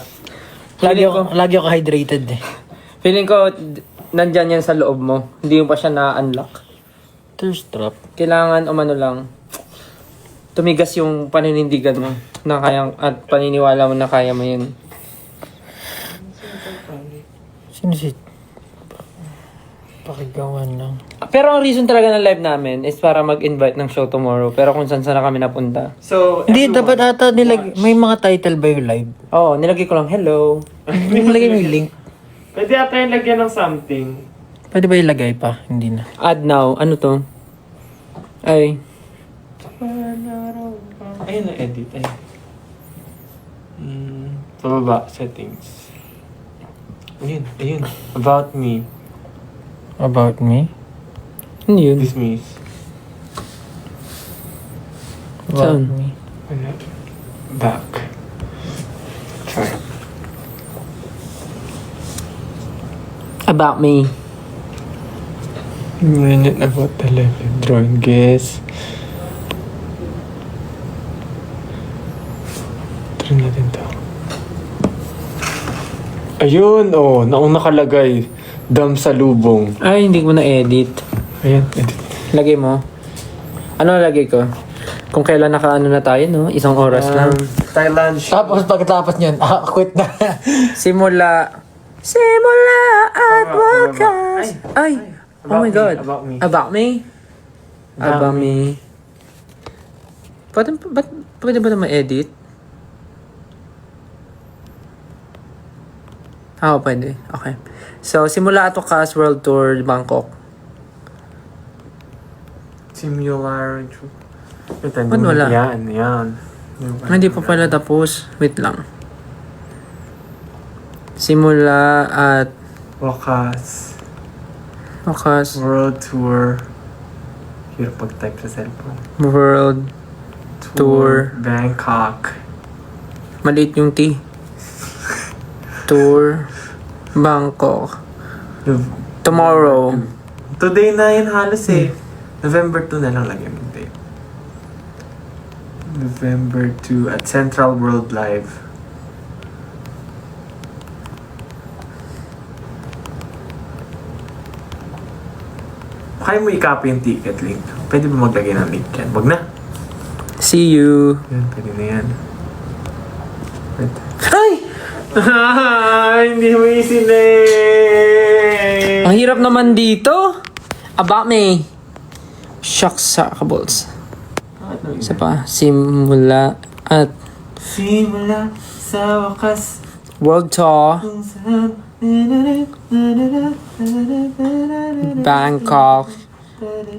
Lagi ako hydrated eh. Feeling ko, nandyan yan sa loob mo. Hindi mo pa siya na-unlock. Thirst trap. Kailangan umano lang, tumigas yung paninindigan mo na kayang, at paniniwala mo na kaya mo yun. Sino si... Pakigawan lang. Pero ang reason talaga ng live namin is para mag-invite ng show tomorrow. Pero kung saan na kami napunta. So, Hindi, dapat ata may mga title ba yung live? Oo, nilagay ko lang, hello. Nilagay mo yung link. pwede ata yung lagyan ng something. Pwede ba ilagay pa? Hindi na. Add now. Ano to? Ay. Ayun na edit. Ayun. Pababa, settings. Ayun. About me. About me? Ano yun? Dismiss. About Saan? me. Back. Try. About me. Minute about the level. Drawing guess. Try natin to. Ayun, naong nakalagay. Dam sa lubong. Ay, hindi ko na-edit. Ayan, edit. Lagay mo. Ano lagay ko? Kung kailan nakaano na tayo, no? 1 oras lang. Thailand. Tapos pagkatapos niyan, quit na. Simula at wakas. Ay. Oh my God. About me. About me? About me. Pwede ba na ma-edit? Pwede. Okay. So, simula at wakas World Tour Bangkok. Similar. Ba't wala? Yan. Hindi pa pala tapos. Wait lang. Simula at Wakas. wakas World Tour. Hirap pag-type sa cellphone. World Tour. Bangkok. Maliit yung T. Tour Bangkok. Tomorrow. Today na yun halos eh. November 2 na lang lagyan mo date. November 2 at Central World Live. kaya mo i-copy yung ticket link. Pwede ba maglagay ng link yan? Wag na. See you. Yan, pwede na yan. Wait. Ay! Hindi mo isinay. Ang hirap naman dito. About me. Shucks sa kabols. Isa pa. Simula at Simula sa wakas. World Tour. Kung saan. Bangkok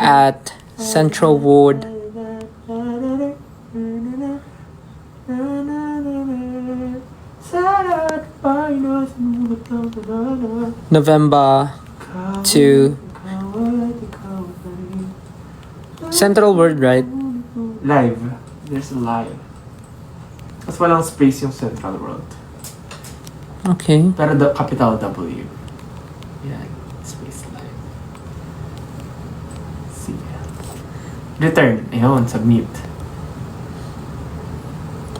at Central Ward. November 2. Central Ward, right? Live. There's a live. Mas walang space yung Central World. Okay. Pero capital W. Yan. Space live. See. Return. Ayun, submit.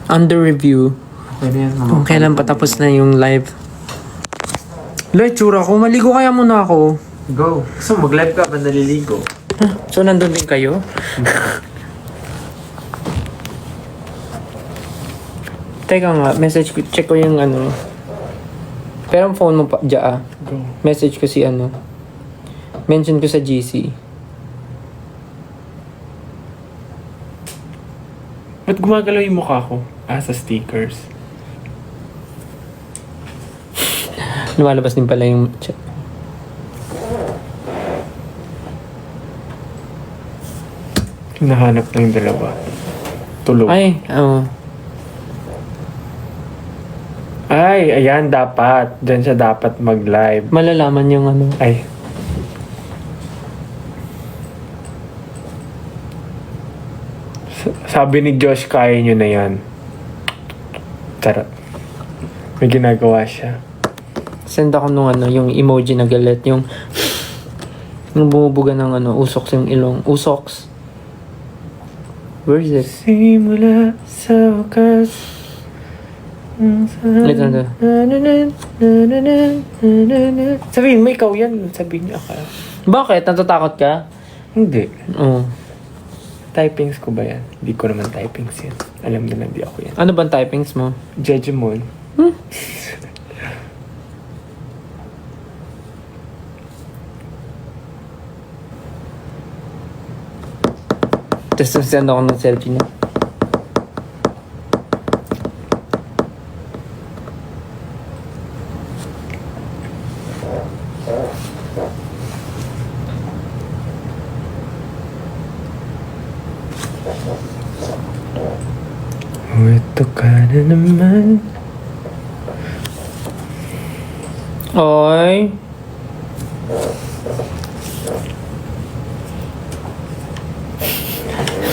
Under review. Pwede yan Kung kailan patapos na yung live. Tsura ko. Maligo kaya muna ako. Go. So, mag-live ka ba naliligo? So, nandun din kayo? Teka nga, message ko, check ko yung ano. Pero ang phone mo pa, dyan Go. Message ko si ano. Mention ko sa GC. Ba't gumagalaw yung mukha ko? Sa stickers. Lumalabas din pala yung chat. Hinahanap na yung dalawa. Tulog. Ay, oo. Ay, ayan, dapat. Diyan siya dapat mag-live. Malalaman yung ano. Ay. Sabi ni Josh, kaya nyo na yan. Charot. May ginagawa siya. Send ako nung ano, yung emoji na galit. Yung bumubuga ng ano, usoks yung ilong. Usoks. Where is it? Simula sa wakas. Ito. Sabihin mo, ikaw yan. Sabihin niya ka. Bakit? Natatakot ka? Hindi. Oo. Typings ko ba yan? Hindi ko naman typings yan. Alam nila hindi ako yan. Ano bang typings mo? Jejemon. Tapos send ako ng selfie niya. Ito ka na naman. Oy.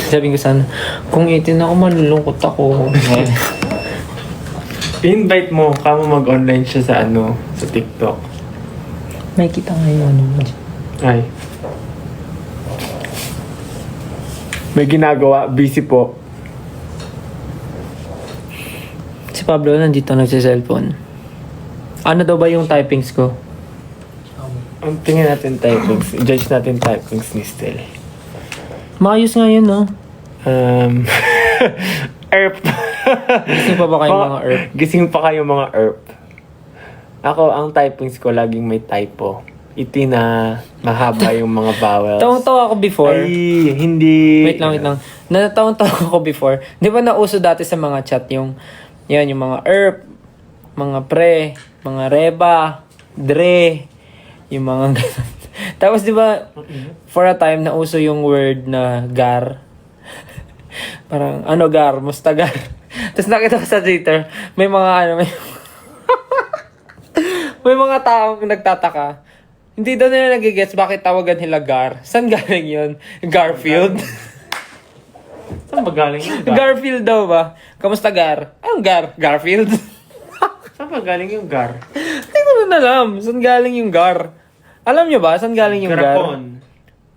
Sabi ko sana, kung 18 ako, malulungkot ako. Invite mo, kamo mag-online siya sa ano, sa TikTok. May kita nga yung ano mo. Ay. May ginagawa, busy po. Si Pablo nandito nagsiselfone. Ano daw ba yung typings ko? Ang tingin natin typings, judge natin typings ni Stel. Maayos nga yun, no? ERP. Gising pa ba kayo mga ERP? Gising pa kayo mga ERP. Ako, ang typings ko laging may typo. Iti na mahaba yung mga vowels. Tawang-tawa ako before. Ay, hindi. Wait lang. Natawang-tawa ako before. Di ba nauso dati sa mga chat yung mga ERP, mga pre, mga reba, dre, yung mga ganun. Tapos di ba, for a time, nauso yung word na gar. Parang, gar, musta gar. Tapos nakita ko sa Twitter, may mga may mga taong nagtataka. Hindi daw nila nagigets bakit tawagan nila gar. Saan galing yun? Garfield? Saan ba galing yung gar? Garfield daw ba? Kamusta gar? Anong gar? Garfield? Saan ba galing yung gar? Hindi ko rin alam. Saan galing yung gar? Alam nyo ba? Saan galing yung gar? Garapon.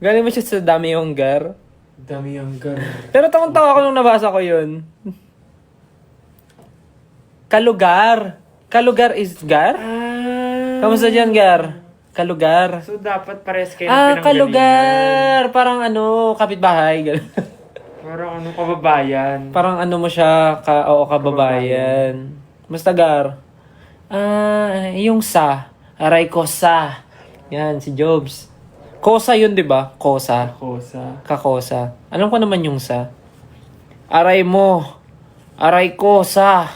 Galing ba siya sa dami yung gar? Dami yung gar. Pero tawang-tawa ko nung nabasa ko yun. Kalugar. Kalugar is gar? Kamusta dyan, gar? Kalugar. So, dapat pares kayo ng Ah, pinanggalingan. kalugar! Parang ano, kapitbahay. ganun. Parang ano, kababayan. Parang ano mo siya, kababayan. Mustagar. Ah, yung sa. Aray ko sa. Yan, si Jobs. Kosa yun, di ba? Kosa. Kosa. Kakosa. Alam ko naman yung sa. Aray mo. Aray ko sa.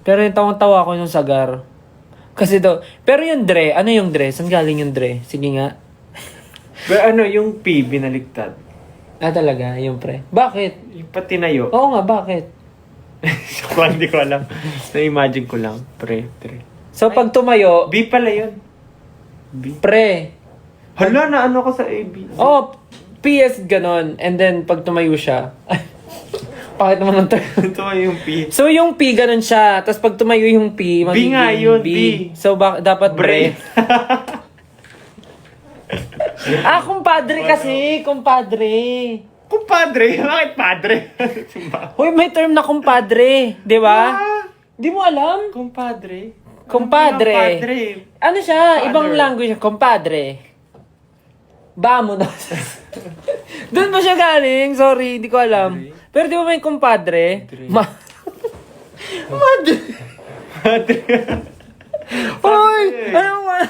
Pero yung tawang-tawa ko yung sagar. Kasi daw, pero yung dre, ano yung dre? Saan galing yung dre? Sige nga. Pero ano, yung P, binaligtad. Ah, talaga, yung pre. Bakit? Yung patinayo. Oo nga, bakit? Hindi ko alam. Na-imagine ko lang. Pre. So, pag tumayo, B pala yun. B. pre. Hala, na ano ko sa AB. Oh, PS ganon. And then, pag tumayo siya. Bakit naman ang Ito yung P. So, yung P, ganun siya. Tapos, pag tumayo yung P, magiging nga yun, B. So, dapat bre. Ah, kumpadre kasi. Kumpadre. Kumpadre? Bakit padre? Hoy, may term na kumpadre. Di ba? Di mo alam? Kumpadre? Kumpadre. Kumpadre. Ano siya? Father. Ibang language siya. Kumpadre. Vamonos. Doon ba siya galing? Sorry, hindi ko alam. Pero di ba may kumpadre? Madre. Hoy! Ano ba?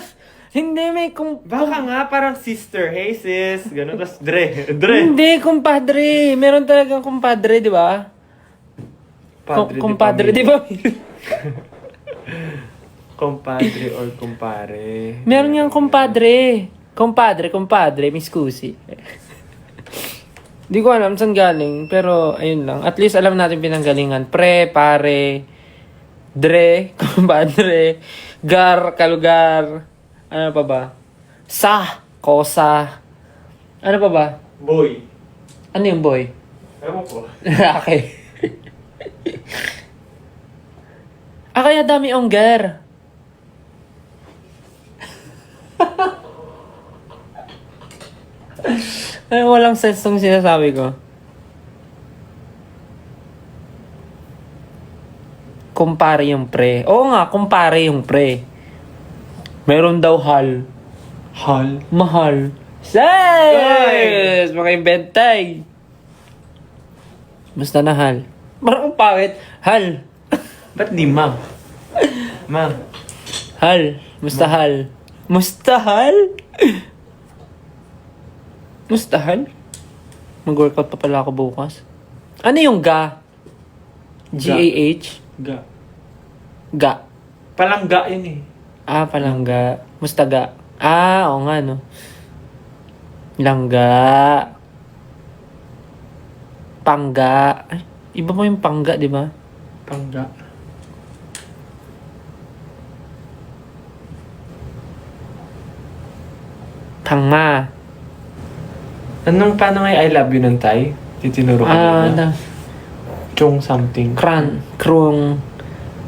Hindi may Baka nga parang sister. Hey sis. Ganun. Tapos Dre. Hindi, kumpadre. Meron talagang kumpadre, di ba? Padre de Kumpadre, di pamilya. ba? Compadre or kumpare. Meron niyang kumpadre. Kumpadre, mi scusi. Di ko alam saan galing, pero ayun lang. At least alam natin pinanggalingan. Pre, pare, dre, kumpadre, gar, kalugar, ano pa ba? Sa, kosa. Ano pa ba? Boy. Ano yung boy? Ewan ko. Lalaki. Kaya dami onggar. Ay, walang sense tong sinasabi ko. Kumpare yung pre. Oo nga, kumpare yung pre. Meron daw hal. Hal. Mahal. Yes! Mga inventay. Basta na hal. Parang pangit. Hal. Ba't di ma? Ma. Hal. Mustahal. Mustahal? Mustahal? Mag-workout pa pala ako bukas. Ano yung ga? G-A-H? Ga. Ga. Palangga yun eh. Ah, palangga. Mustaga. Ah, oo nga, no. Langga. Pangga. Ay, iba mo yung pangga, di ba? Pangga. Tanga. Paano nga yung I love you ng Thai? Titinuro ko na. Chong something. Kran. Krong.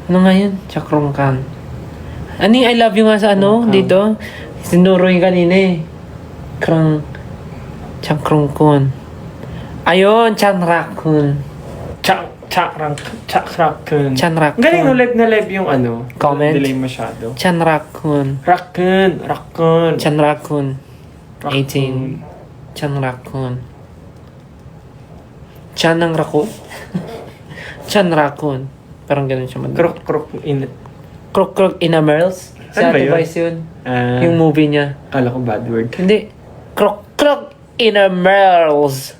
Ano nga yun? Chakrong kan. Ano yung I love you nga sa ano? Krong kan. Dito? Sinuro yung kanina eh. Krang. Chakrong kun. Ayun, chanrakun. Chakrakun. Chanrakun. Galing no, live na live yung ano. Comment. Delay masyado. Chanrakun. Rakun. Chanrakun. Rakun. 18. Chanrakun. Chan ng rako? Chanrakun. Parang ganun siya man. Krok in. Krok Inamerls. Sa Ano ba yun? Vice yun. Yung movie niya. Kala ko bad word. Hindi. Krok Inamerls.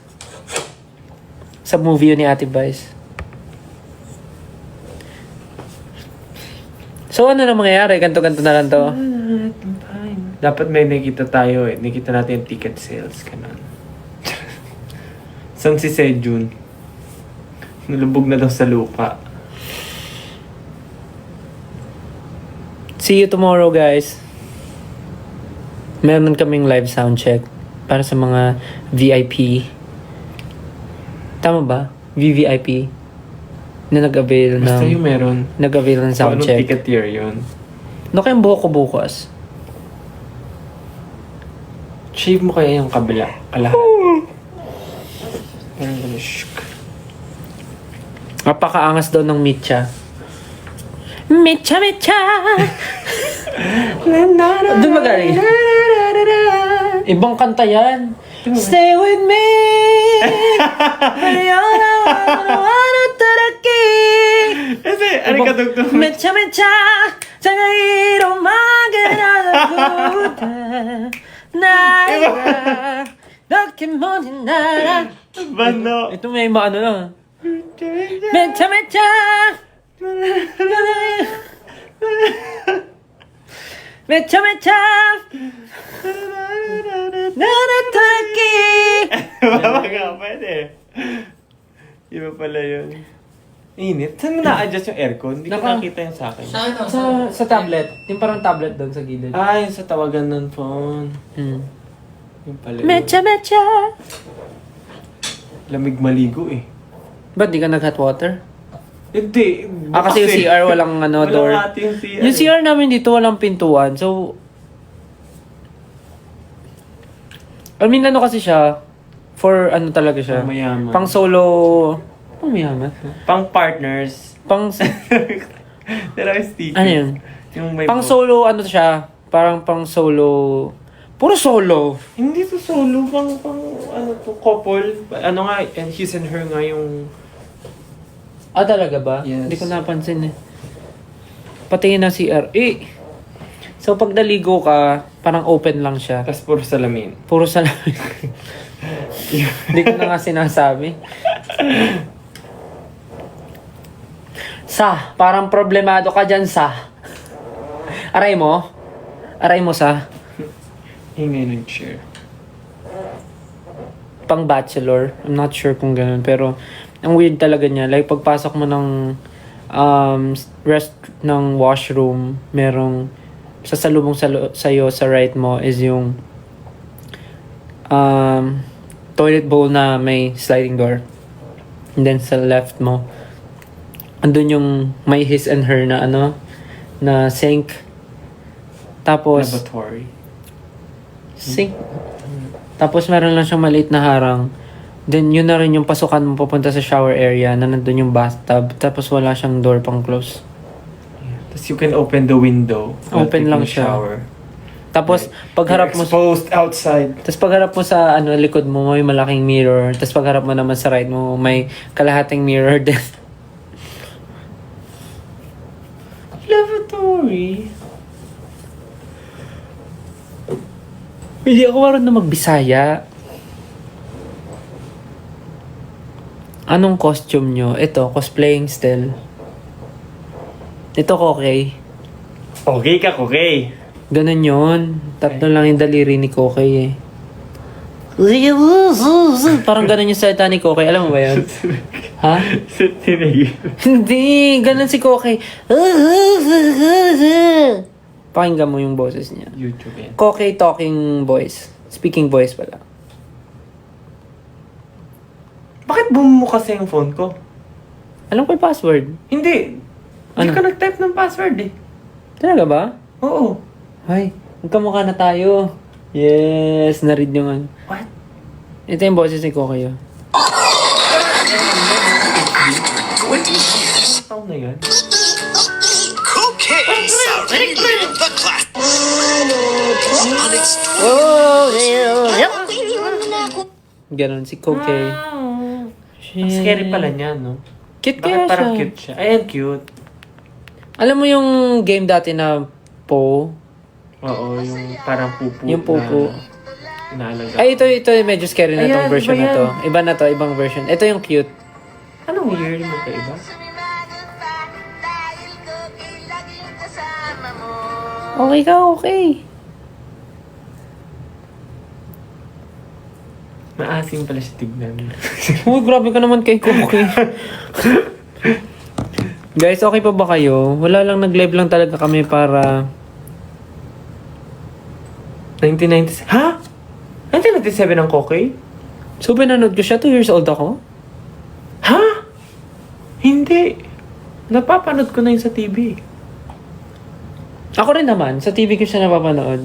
Sa movie yun ni Ate Vice. So ano na mangyayari? Ganto-ganto na lang to. Dapat may nakita tayo eh. Nakita natin yung ticket sales. Ganun. Saan si Sejun? Nalubog na daw sa lupa. See you tomorrow, guys. Meron kaming live sound check para sa mga VIP. Tama ba? VVIP na nag-avail Basta ng yung meron. nag-avail ng So, sound anong check. ticket tier yun? No kayong buhok ko bukas. Shave mo kaya yung kabila. Kalahat. Parang gano'n. Napakaangas daw ng mitya. Mecha mecha. Doon magaling. Ibang kanta yan. Stay with me. Kasi, ano ka tugtog? Mecha mecha. Sangayiro maganagaguta. Naira. Dokimon nara. Bano. Ito may maano lang. Mecha mecha. Mecha mecha. Nanataki. Baba nga, pwede. Iba pala yun. Init. Saan mo na-adjust yung aircon? Hindi ko nakita yun sa akin. Sa tablet. Yung parang tablet doon sa gilid. Ah, yung sa tawagan ng phone. Yung pala yun. Mecha mecha. Lamig maligo eh. Ba't di ka nag-hot water? Hindi. Kasi yung CR walang door. Walang ating CR. Yung CR namin dito walang pintuan. So, I mean, ano kasi siya, for ano talaga siya. Pang mayaman. Pang solo, pang mayaman. Pang partners. Pang, Pero yung sticker. ano yun? Yung may Pang solo, ano siya, parang pang solo, puro solo. Hindi to solo. Pang ano to, couple. Ano nga, and his and her nga yung... Ah, talaga ba? Yes. Hindi ko napansin eh. Patingin na CR. So, pag naligo ka, parang open lang siya. Tapos puro salamin. Puro salamin. Hindi ko na nga sinasabi. Parang problemado ka dyan, Aray mo? Aray mo, Ingay ng chair. Pang bachelor. I'm not sure kung ganun. Pero, ang weird talaga niya. Like, pagpasok mo ng rest ng washroom, merong sasalubong sa'yo sa right mo is yung toilet bowl na may sliding door. And then sa left mo, andun yung may his and her na na sink. Tapos, Laboratory. sink. Tapos meron lang siyang maliit na harang. Then yun na rin yung pasukan mo papunta sa shower area na nandun yung bathtub. Tapos wala siyang door pang close. Tapos you can open the window. while Open taking lang a siya. Shower. Tapos pagharap mo Exposed outside. tapos pagharap mo sa likod mo may malaking mirror. Tapos pagharap mo naman sa right mo may kalahating mirror din. Lavatory. Hindi ako marunong magbisaya. Anong costume nyo? Ito, cosplaying still. Ito, okay. Okay ka, okay. Ganun yun. Tatlo lang yung daliri ni Kokey eh. Parang ganun yung salita ni Kokey. Alam mo ba yun? Ha? Hindi. Ganun si Kokey. Pakinggan mo yung boses niya. YouTube yan. Kokey talking voice. Speaking voice pala. Bakit bumumo kasi yung phone ko? Alam ko yung password. Hindi. Hindi Ano? ka nag-type ng password eh. Talaga ba? Oo. Ay, magkamukha na tayo. Yes, na-read yung ano. What? Ito yung boses ni Kokey. Oh. Anong taon na yan? Okay, starring the class. On its Ganon si Kokey. Ang scary pala niya, no? Cute Bakit kaya parang siya. cute siya? Ayan, cute. Alam mo yung game dati na Po? Oo, yung parang pupu. Yung pupu. Na inaalaga. Ay, ito medyo scary na Ayan, itong version iba na to. yan. Iba na to, ibang version. Ito yung cute. Anong year mo ka iba? Okay ka, okay. Maasim pala siya tignan. Uy, grabe ka naman kay Kokey. Guys, okay pa ba kayo? Wala lang, nag-live lang talaga kami para... 1997. Ha? 1997 ang Kokey? So, pinanood ko siya. 2 years old ako. Ha? Hindi. Napapanood ko na yun sa TV. Ako rin naman. Sa TV ko siya napapanood.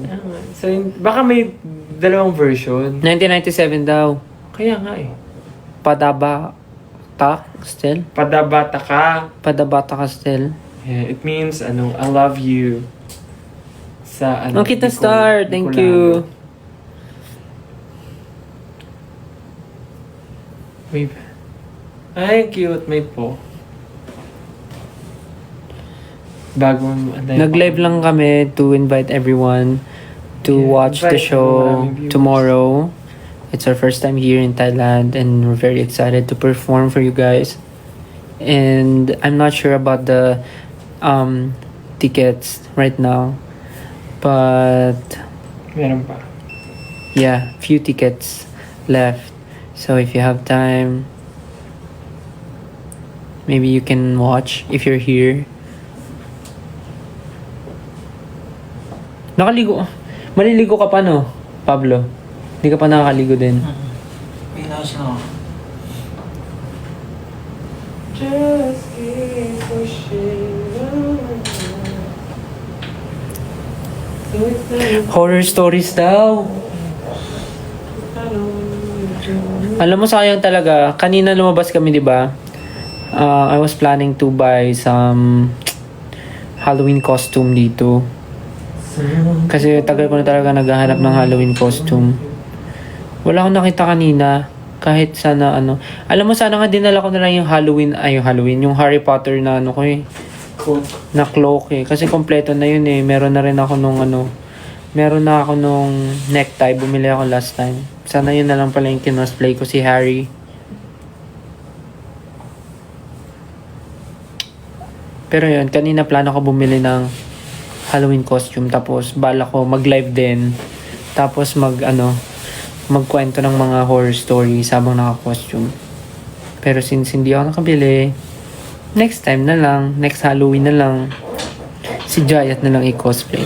So, baka may dalawang version. 1997 daw. Kaya nga eh. Padabata still? Padabata ka. Padabata ka still. Yeah, it means, I love you. Sa, Ang cute na Bicol- star. Thank Bicolano. you. Wait. Ay, cute. May po. Bagong, Nag-live lang kami to invite everyone to Yeah, watch the invite show maraming viewers. tomorrow. It's our first time here in Thailand and we're very excited to perform for you guys. And I'm not sure about the tickets right now. But Meron pa. yeah, few tickets left. So if you have time, maybe you can watch if you're here. Nakaligo. Maliligo ka pa, no, Pablo? Hindi ka pa nakakaligo din. Pinas no. Just keep pushing Horror stories daw. Alam mo, sayang talaga. Kanina lumabas kami, di ba? I was planning to buy some Halloween costume dito. Kasi tagal ko na talaga naghahanap ng Halloween costume. Wala akong nakita kanina. Kahit sana Alam mo, sana nga dinala ko na lang yung yung Harry Potter na ko eh. Na cloak eh. Kasi kompleto na yun eh. Meron na rin ako nung meron na ako nung necktie. Bumili ako last time. Sana yun na lang pala yung kinosplay ko, si Harry. Pero yun, kanina plano ko bumili ng Halloween costume. Tapos bala ko mag-live din. Tapos magkwento ng mga horror stories habang naka-costume. Pero since hindi ako nakabili, next time na lang, next Halloween na lang, si Jayat na lang i-cosplay.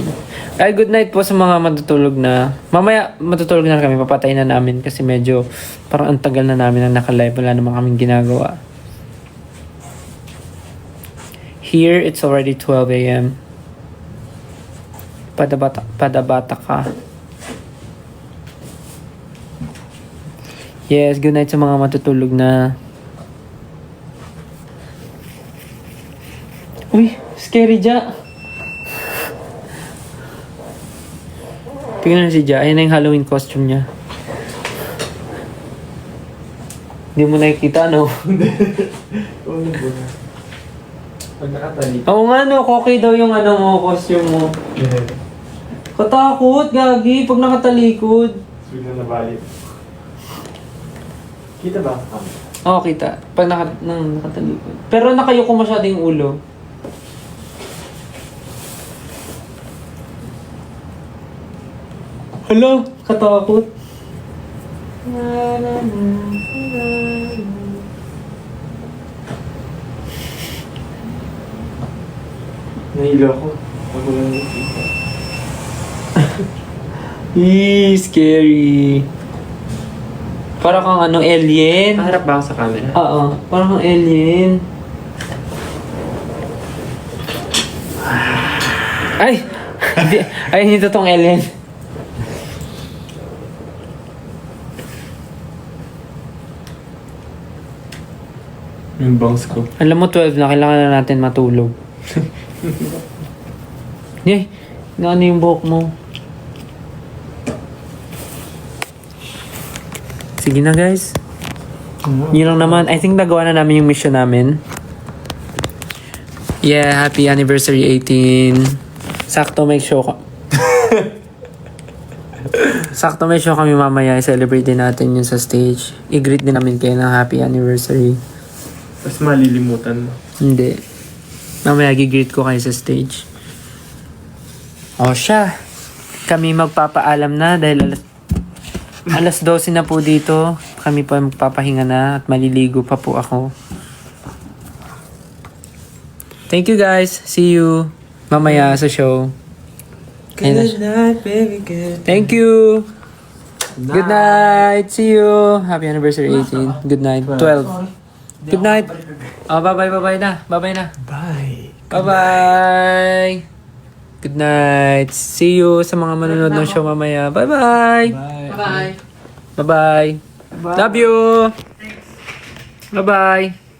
Ay, good night po sa mga matutulog na. Mamaya matutulog na kami, papatay na namin kasi medyo parang ang tagal na namin ang naka-live, wala naman kaming ginagawa. Here, it's already 12 a.m. Padabata ka. Yes, good night sa mga matutulog na. Uy, scary Ja. Tingnan si Ja. Ayan na yung Halloween costume niya. Hindi mo nakikita, no? Pag nakatali. Oo nga, no. Koki daw yung costume mo. Yeah. Katakot, gagi. Pag nakatalikod. Bigla na balik. Kita ba? Oo, kita. Pag nakatalikod. Pero nakayuko masyado yung ulo. Hala, katakot. Nahilo ako. Ako lang nakita. Scary. Parang kang alien. Paharap ba ako sa camera? Oo, parang kang alien. Ay! Ay, hindi totoong alien. Yung bangs ko. Alam mo, 12 na, kailangan na natin matulog. Yay! Ano yung buhok mo? Sige na, guys. Yun lang naman. I think nagawa na namin yung mission namin. Yeah, happy anniversary 18. Sakto may show ka. Sakto may show kami mamaya. I-celebrate din natin yun sa stage. I-greet din namin kayo ng happy anniversary. Tapos malilimutan mo. Hindi. Mamaya gigreet ko kayo sa stage. O siya. Kami magpapaalam na dahil alas 12 na po dito. Kami pa magpapahinga na at maliligo pa po ako. Thank you guys. See you mamaya sa show. Good night, baby, good. Thank you. Good night. See you. Happy anniversary 18. Good night. 12. Good night. Oh, bye-bye na. Bye-bye na. Bye. Bye-bye. Good night. See you sa mga manonood ng show mamaya. Bye-bye. Bye-bye. Bye-bye. Love you. Bye-bye.